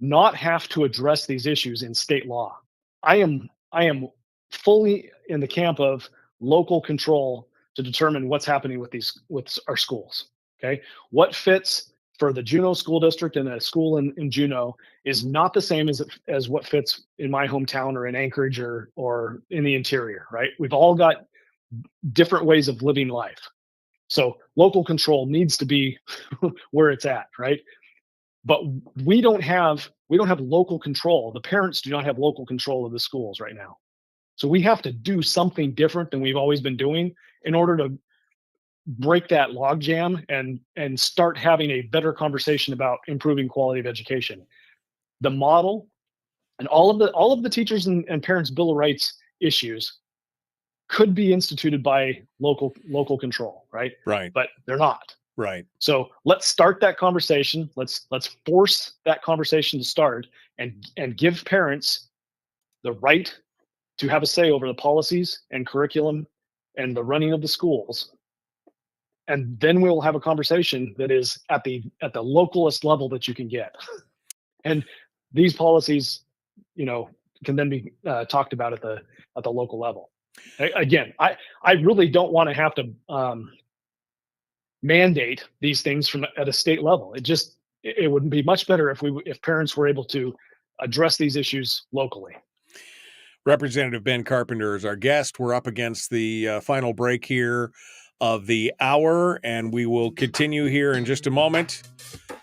not have to address these issues in state law. I am fully in the camp of local control to determine what's happening with our schools. Okay. What fits for the Juneau School District and a school in Juneau is not the same as what fits in my hometown or in Anchorage or in the interior, right? We've all got different ways of living life. So local control needs to be where it's at, right? But we don't have local control. The parents do not have local control of the schools right now. So we have to do something different than we've always been doing in order to break that logjam and start having a better conversation about improving quality of education. The model and all of the teachers and parents' Bill of Rights issues could be instituted by local control, right? Right. But they're not. Right. So let's start that conversation. Let's force that conversation to start and give parents the right to have a say over the policies and curriculum and the running of the schools. And then we'll have a conversation that is at the localest level that you can get. And these policies, can then be talked about at the local level. Again, I really don't want to have to mandate these things at a state level. It would be much better if parents were able to address these issues locally. Representative Ben Carpenter is our guest. We're up against the final break here of the hour, and we will continue here in just a moment.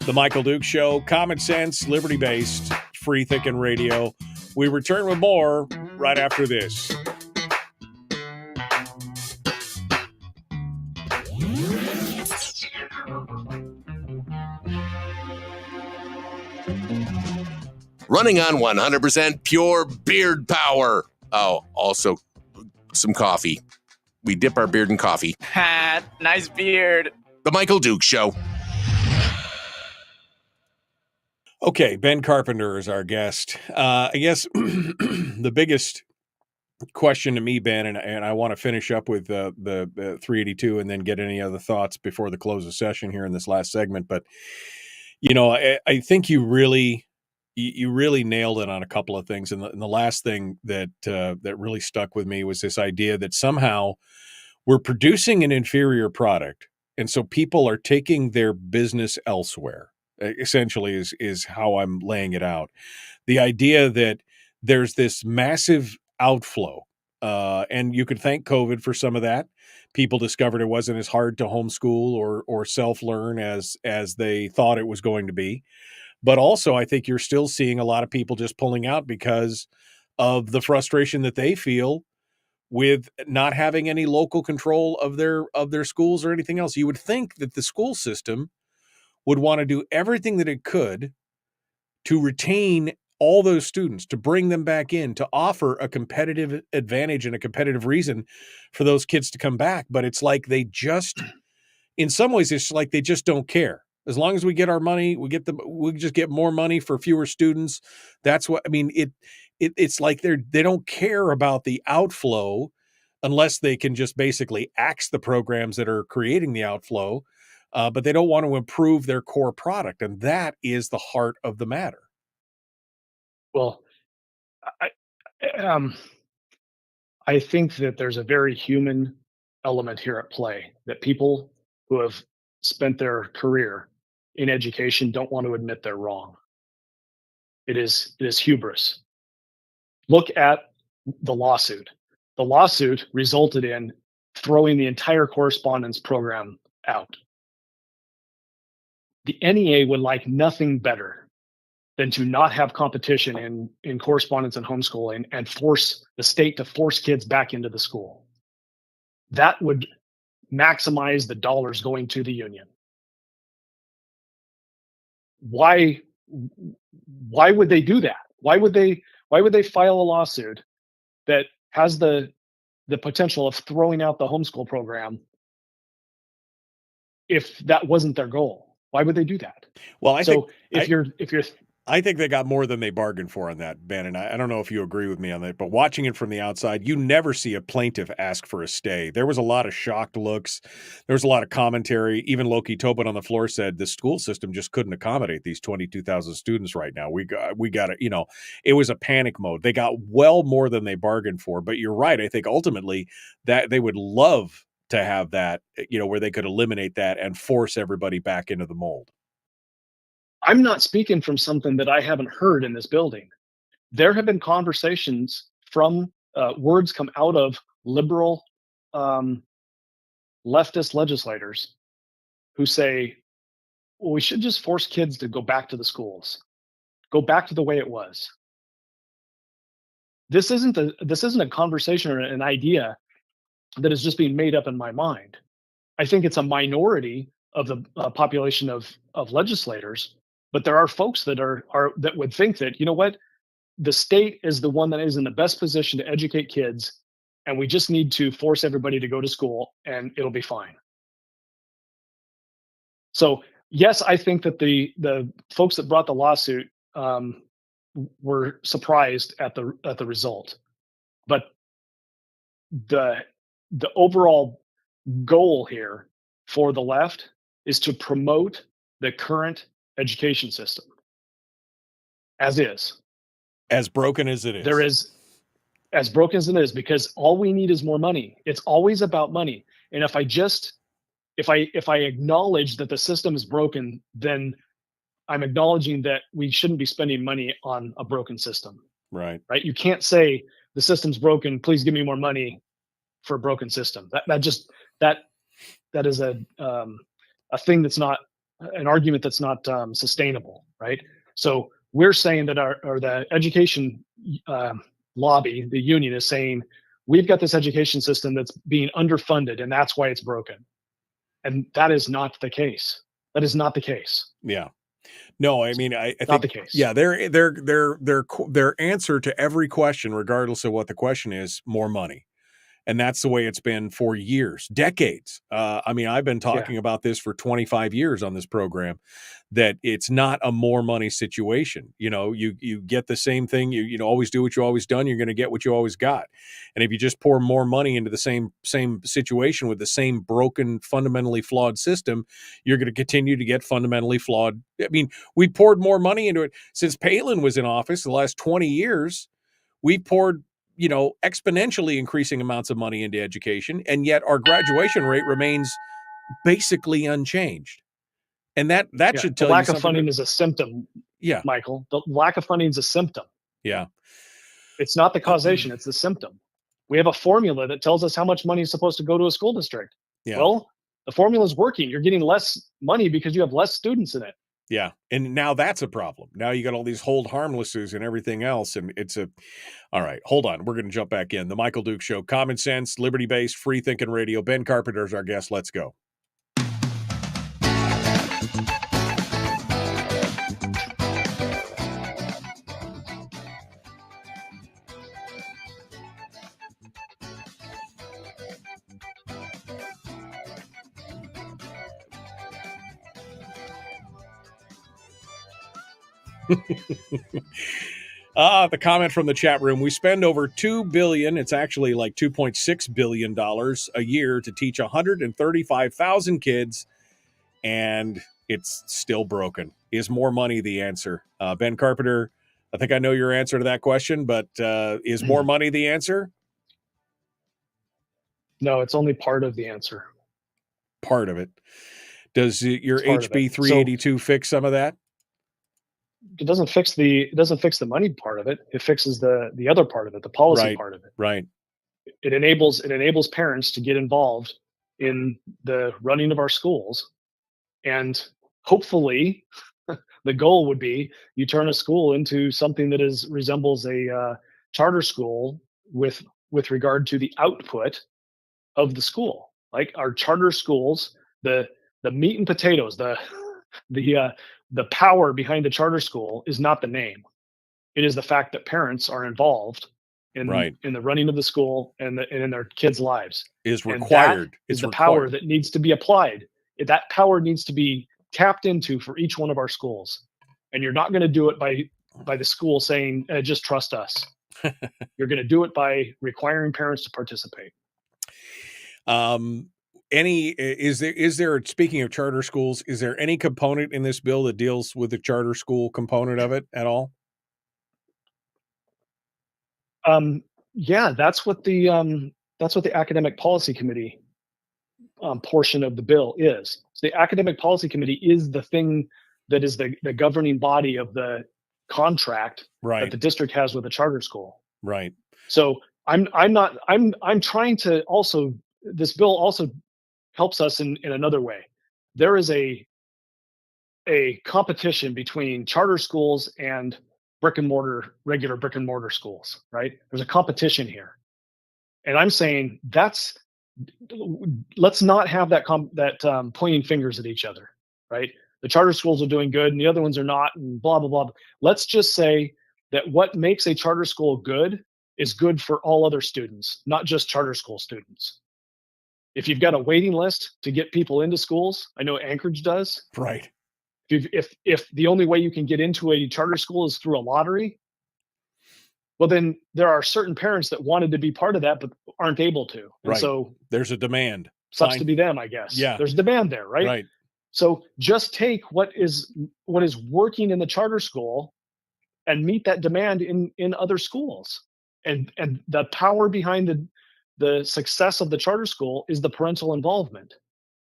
The Michael Duke Show, common sense, liberty-based, free thinking radio. We return with more right after this. Running on 100% pure beard power. Oh, also some coffee. We dip our beard in coffee. Ha, nice beard. The Michael Duke Show. Okay, Ben Carpenter is our guest. I guess the biggest question to me, Ben, and I want to finish up with the 382 and then get any other thoughts before the close of session here in this last segment. But, I think you really nailed it on a couple of things. And the last thing that really stuck with me was this idea that somehow we're producing an inferior product. And so people are taking their business elsewhere, essentially is how I'm laying it out. The idea that there's this massive outflow, and you could thank COVID for some of that. People discovered it wasn't as hard to homeschool or self-learn as they thought it was going to be. But also, I think you're still seeing a lot of people just pulling out because of the frustration that they feel with not having any local control of their schools or anything else. You would think that the school system would want to do everything that it could to retain all those students, to bring them back in, to offer a competitive advantage and a competitive reason for those kids to come back. But it's like they just, in some ways, it's like they just don't care. As long as we get our money, we just get more money for fewer students. That's what I mean. It's like they don't care about the outflow unless they can just basically axe the programs that are creating the outflow. But they don't want to improve their core product, and that is the heart of the matter. Well, I, I think that there's a very human element here at play, that people who have spent their career in education don't want to admit they're wrong. It is hubris. Look at the lawsuit. The lawsuit resulted in throwing the entire correspondence program out. The NEA would like nothing better than to not have competition in correspondence and homeschooling and force the state to force kids back into the school. That would maximize the dollars going to the union. Why would they do that? Why would they file a lawsuit that has the potential of throwing out the homeschool program if that wasn't their goal? Why would they do that? Well, I think they got more than they bargained for on that, Ben. And I don't know if you agree with me on that, but watching it from the outside, you never see a plaintiff ask for a stay. There was a lot of shocked looks. There was a lot of commentary. Even Loki Tobin on the floor said the school system just couldn't accommodate these 22,000 students right now. We got it. It was a panic mode. They got well more than they bargained for. But you're right. I think ultimately that they would love to have that, where they could eliminate that and force everybody back into the mold. I'm not speaking from something that I haven't heard in this building. There have been conversations from words come out of liberal leftist legislators who say, well, we should just force kids to go back to the schools, go back to the way it was. This isn't a conversation or an idea that is just being made up in my mind. I think it's a minority of the population of legislators. But there are folks that that would think that, you know what, the state is the one that is in the best position to educate kids, and we just need to force everybody to go to school and it'll be fine. So yes, I think that the folks that brought the lawsuit were surprised at the result, but the overall goal here for the left is to promote the current education system as broken as it is. There is as broken as it is, because all we need is more money. It's always about money. And if I acknowledge that the system is broken, then I'm acknowledging that we shouldn't be spending money on a broken system. Right. You can't say the system's broken, please give me more money for a broken system. That is a thing that's not an argument that's not sustainable, right? So we're saying that the education lobby, the union, is saying we've got this education system that's being underfunded, and that's why it's broken. And that is not the case. That is not the case. Yeah. No, I mean, I think not the case. Yeah, their answer to every question, regardless of what the question is, more money. And that's the way it's been for years, decades. I mean, I've been talking about this for 25 years on this program, that it's not a more money situation. You get the same thing. You always do what you always done. You're going to get what you always got. And if you just pour more money into the same situation with the same broken, fundamentally flawed system, you're going to continue to get fundamentally flawed. I mean, we poured more money into it since Palin was in office. The last 20 years, we poured exponentially increasing amounts of money into education, and yet our graduation rate remains basically unchanged. And that should tell you lack of funding is a symptom. Yeah, Michael, the lack of funding is a symptom. Yeah, it's not the causation; it's the symptom. We have a formula that tells us how much money is supposed to go to a school district. Yeah. Well, the formula is working. You're getting less money because you have less students in it. Yeah. And now that's a problem. Now you got all these hold harmlesses and everything else. And all right, hold on. We're going to jump back in. The Michael Duke Show, common sense, liberty based, free thinking radio. Ben Carpenter is our guest. Let's go. The comment from the chat room: we spend over $2 billion. It's actually like $2.6 billion a year to teach 135,000 kids, and it's still broken. Is more money the answer? Ben Carpenter, I think I know your answer to that question, but is more money the answer? No, it's only part of the answer. Part of it. Does your HB 382 fix some of that? It doesn't fix the money part of it. It fixes the other part of it, the policy part of it. Right. It enables parents to get involved in the running of our schools, and hopefully the goal would be you turn a school into something that resembles a charter school with regard to the output of the school. Like our charter schools, the meat and potatoes, the power behind the charter school is not the name. It is the fact that parents are involved in the running of the school and in their kids' lives. Is required. It's the power that needs to be applied. That power needs to be tapped into for each one of our schools. And you're not going to do it by the school saying, just trust us. You're going to do it by requiring parents to participate. Is there, speaking of charter schools, is there any component in this bill that deals with the charter school component of it at all? Yeah, that's what the academic policy committee portion of the bill is. So the academic policy committee is the thing that is the governing body of the contract that the district has with the charter school. Right. So I'm trying to also, this bill also helps us in another way. There is a competition between charter schools and regular brick and mortar schools, right? There's a competition here. And I'm saying let's not have that pointing fingers at each other, right? The charter schools are doing good and the other ones are not, and blah, blah, blah. Let's just say that what makes a charter school good is good for all other students, not just charter school students. If you've got a waiting list to get people into schools, I know Anchorage does. Right. If the only way you can get into a charter school is through a lottery, well, then there are certain parents that wanted to be part of that but aren't able to. And so there's a demand. Sucks to be them, I guess. Yeah. There's demand there, right? Right. So just take what is working in the charter school and meet that demand in other schools. And the power behind the success of the charter school is the parental involvement,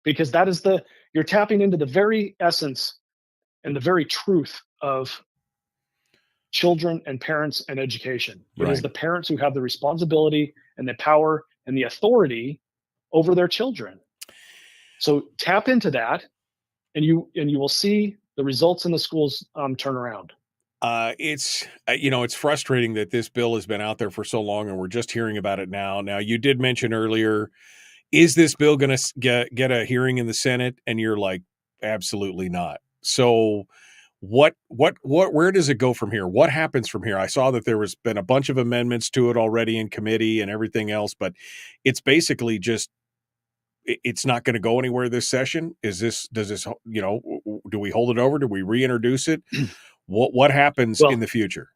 because that is you're tapping into the very essence and the very truth of children and parents and education. It is the parents who have the responsibility and the power and the authority over their children. So tap into that, and you will see the results in the schools turn around. It's frustrating that this bill has been out there for so long and we're just hearing about it now. Now, you did mention earlier, is this bill going to get a hearing in the Senate? And you're like, absolutely not. So where does it go from here? What happens from here? I saw that there was been a bunch of amendments to it already in committee and everything else, but it's basically just, it's not going to go anywhere this session. Do we hold it over? Do we reintroduce it? What happens in the future?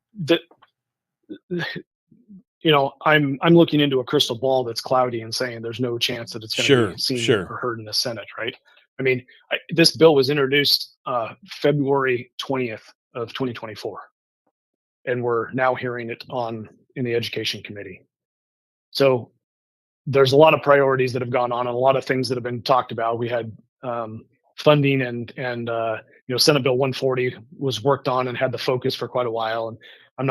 I'm looking into a crystal ball that's cloudy and saying there's no chance that it's going to be seen or heard in the Senate, right? I mean, this bill was introduced February 20th of 2024, and we're now hearing it in the Education Committee. So there's a lot of priorities that have gone on and a lot of things that have been talked about. We had funding and Senate Bill 140 was worked on and had the focus for quite a while. And I'm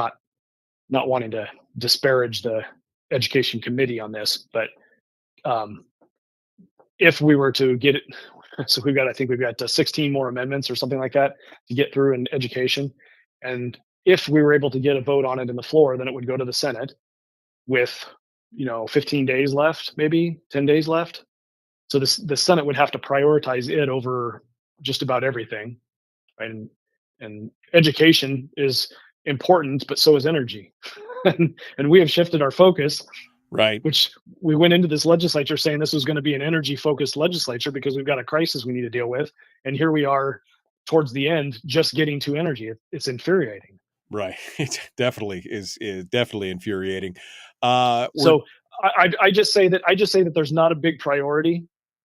not wanting to disparage the Education Committee on this, but if we were to get it, So I think we've got 16 more amendments or something like that to get through in education. And if we were able to get a vote on it in the floor, then it would go to the Senate with, 15 days left, maybe 10 days left. So the Senate would have to prioritize it over just about everything. Right? And education is important, but so is energy. And we have shifted our focus, Right. which we went into this legislature saying this was going to be an energy focused legislature because we've got a crisis we need to deal with. And here we are towards the end, just getting to energy. It's infuriating. Right. It definitely is definitely infuriating. So I just say that there's not a big priority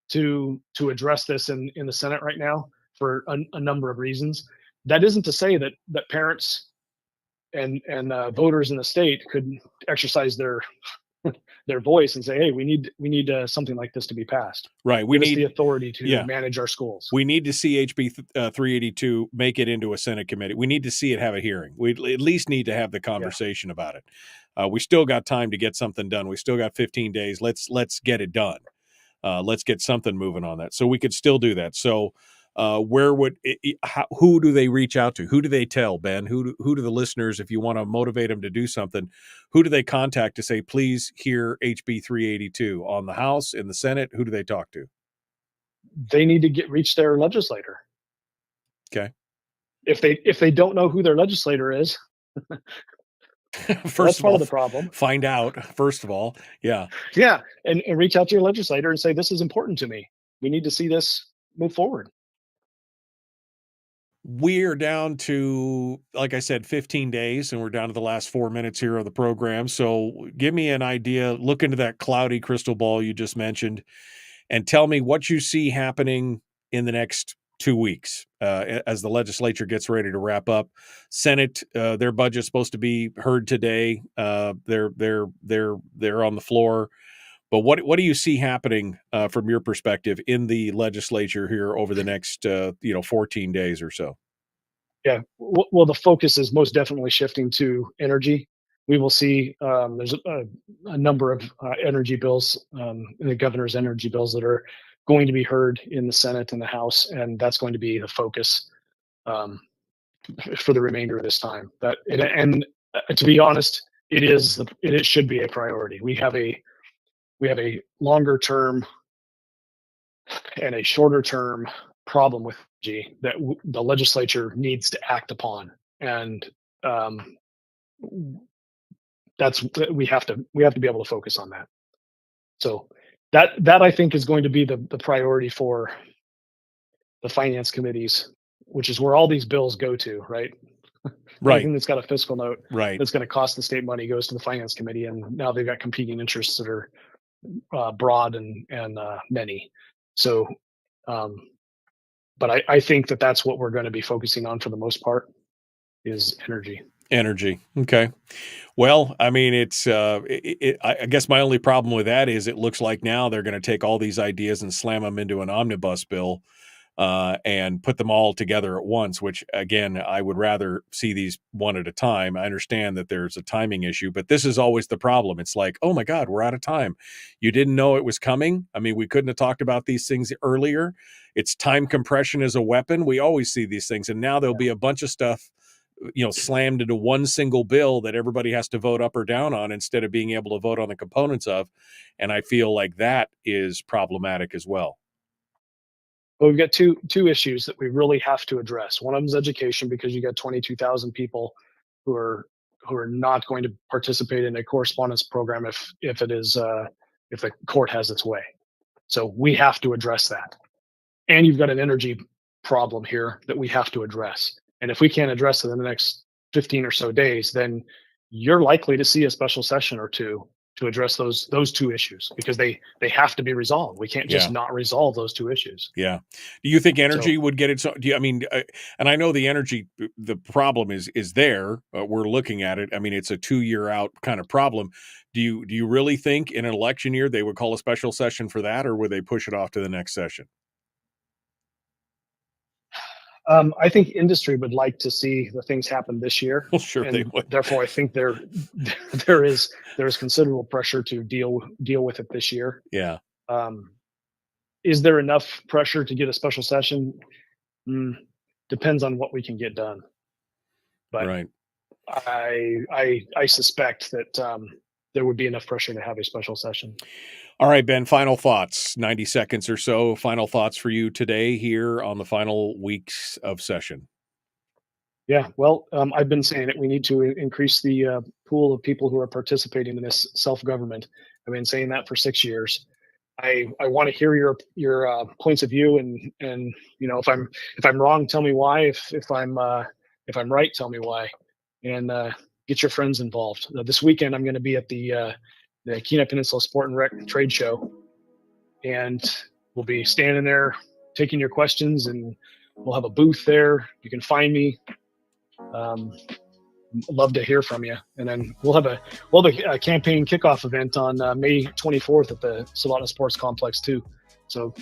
to address this in the Senate right now for a number of reasons. That isn't to say that parents and voters in the state could exercise their voice and say, hey, we need something like this to be passed. Right. We need the authority to manage our schools. We need to see HB 382 make it into a Senate committee. We need to see it have a hearing. We at least need to have the conversation about it. We still got time to get something done. We still got 15 days. Let's get it done. Let's get something moving on that. So we could still do that. So who do they reach out to? Who do they tell, Ben? Who do the listeners, if you want to motivate them to do something, who do they contact to say, please hear HB 382 on the House, in the Senate? Who do they talk to? They need to reach their legislator. Okay. If they don't know who their legislator is, That's part of the problem. Find out, first of all. Yeah. Yeah. And reach out to your legislator and say, this is important to me. We need to see this move forward. We're down to, like I said, 15 days, and we're down to the last 4 minutes here of the program. So give me an idea, look into that cloudy crystal ball you just mentioned, and tell me what you see happening in the next 2 weeks as the legislature gets ready to wrap up. Senate, their budget's supposed to be heard today. They're on the floor. But what do you see happening from your perspective in the legislature here over the next 14 days or so? Yeah, well, the focus is most definitely shifting to energy. We will see there's a number of energy bills, in the governor's energy bills that are going to be heard in the Senate and the House, and that's going to be the focus for the remainder of this time. And to be honest, it should be a priority. We have a longer term and a shorter term problem with energy that the legislature needs to act upon, and we have to be able to focus on that. So that I think is going to be the priority for the finance committees, which is where all these bills go to, right? Right. Anything that's got a fiscal note, right, that's going to cost the state money goes to the finance committee, and now they've got competing interests that are broad and many. So, but I think that's what we're going to be focusing on for the most part is energy. Energy. Okay. Well, I mean, it's I guess my only problem with that is it looks like now they're going to take all these ideas and slam them into an omnibus bill and put them all together at once, which, again, I would rather see these one at a time. I understand that there's a timing issue, but this is always the problem. It's like, oh, my God, we're out of time. You didn't know it was coming? I mean, we couldn't have talked about these things earlier. It's time compression as a weapon. We always see these things, and now there'll be a bunch of stuff slammed into one single bill that everybody has to vote up or down on instead of being able to vote on the components of. And I feel like that is problematic as well. Well, we've got two issues that we really have to address. One of them is education, because you got 22,000 people who are not going to participate in a correspondence program if the court has its way. So we have to address that. And you've got an energy problem here that we have to address. And if we can't address it in the next 15 or so days, then you're likely to see a special session or two to address those two issues, because they have to be resolved. We can't just not resolve those two issues. Yeah. Do you think energy would get it? So, and I know the energy, the problem is there. We're looking at it. I mean, it's a 2-year out kind of problem. Do you really think in an election year they would call a special session for that, or would they push it off to the next session? I think industry would like to see the things happen this year. Well, sure, they would. Therefore, I think there is considerable pressure to deal with it this year. Yeah. is there enough pressure to get a special session? Depends on what we can get done. But Right. I suspect that there would be enough pressure to have a special session. All right, Ben, final thoughts, 90 seconds or so. Final thoughts for you today here on the final weeks of session. Yeah, well, I've been saying that we need to increase the pool of people who are participating in this self-government. I've been saying that for 6 years. I want to hear your points of view, and if I'm wrong, tell me why. If I'm right, tell me why, and get your friends involved. This weekend, I'm going to be at the Kenai Peninsula Sport and Rec Trade Show, and we'll be standing there taking your questions, and we'll have a booth there. You can find me. Love to hear from you, and then we'll have a campaign kickoff event on May 24th at the Savannah Sports Complex too. So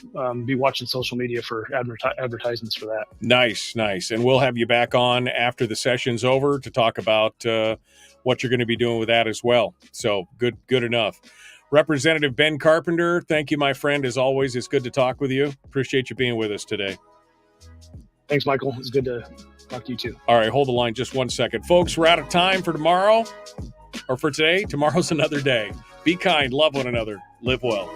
be watching social media for advertisements for that. Nice. And we'll have you back on after the session's over to talk about what you're going to be doing with that as well. So good enough. Representative Ben Carpenter, thank you, my friend. As always, it's good to talk with you. Appreciate you being with us today. Thanks, Michael. It's good to talk to you too. All right, hold the line just 1 second. Folks, we're out of time for tomorrow, or for today. Tomorrow's another day. Be kind, love one another, live well.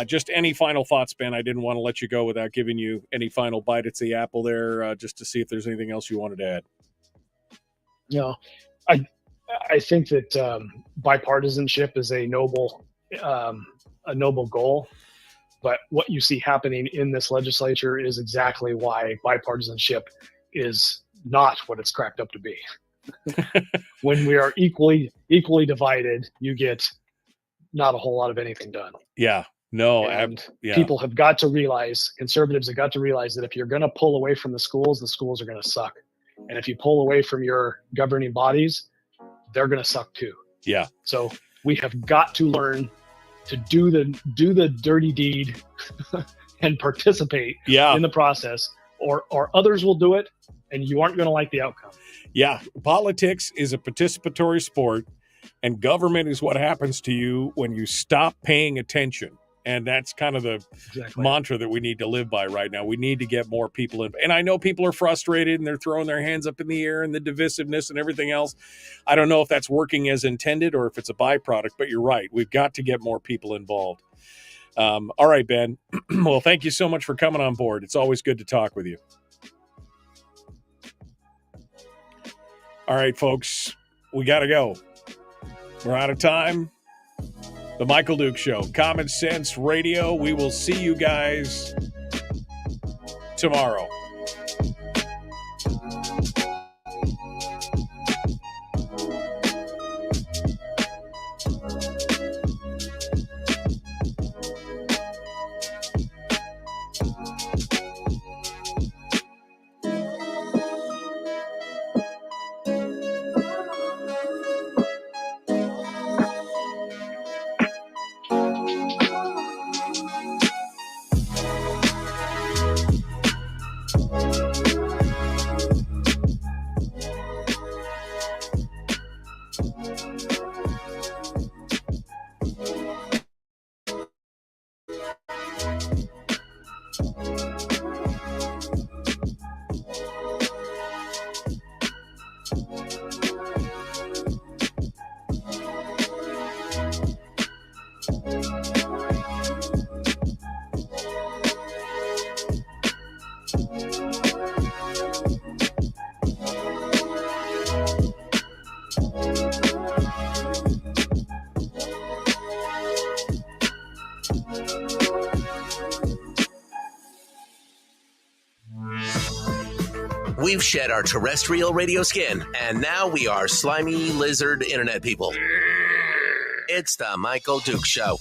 Just any final thoughts, Ben? I didn't want to let you go without giving you any final bite at the apple there, just to see if there's anything else you wanted to add. No, I think that bipartisanship is a noble goal, but what you see happening in this legislature is exactly why bipartisanship is not what it's cracked up to be. When we are equally divided, you get not a whole lot of anything done. Yeah. No, people have got to realize, conservatives have got to realize that if you're going to pull away from the schools are going to suck. And if you pull away from your governing bodies, they're going to suck too. Yeah. So we have got to learn to do the dirty deed and participate in the process, or others will do it and you aren't going to like the outcome. Yeah. Politics is a participatory sport, and government is what happens to you when you stop paying attention. And that's kind of the mantra that we need to live by right now. We need to get more people in. And I know people are frustrated and they're throwing their hands up in the air and the divisiveness and everything else. I don't know if that's working as intended or if it's a byproduct, but you're right. We've got to get more people involved. All right, Ben. Well, thank you so much for coming on board. It's always good to talk with you. All right, folks, we got to go. We're out of time. The Michael Duke Show, Common Sense Radio. We will see you guys tomorrow. We've shed our terrestrial radio skin, and now we are slimy lizard internet people. It's the Michael Duke Show.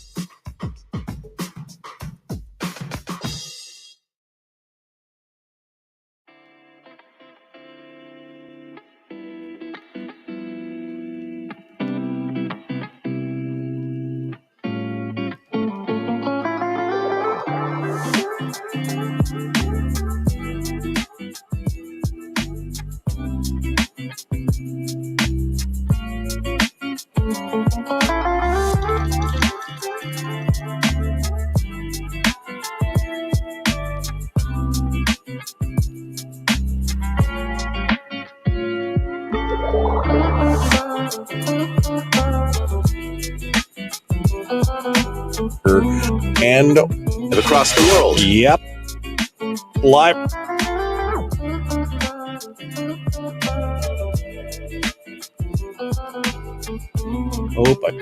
And across the world. Yep. Live. Oh, but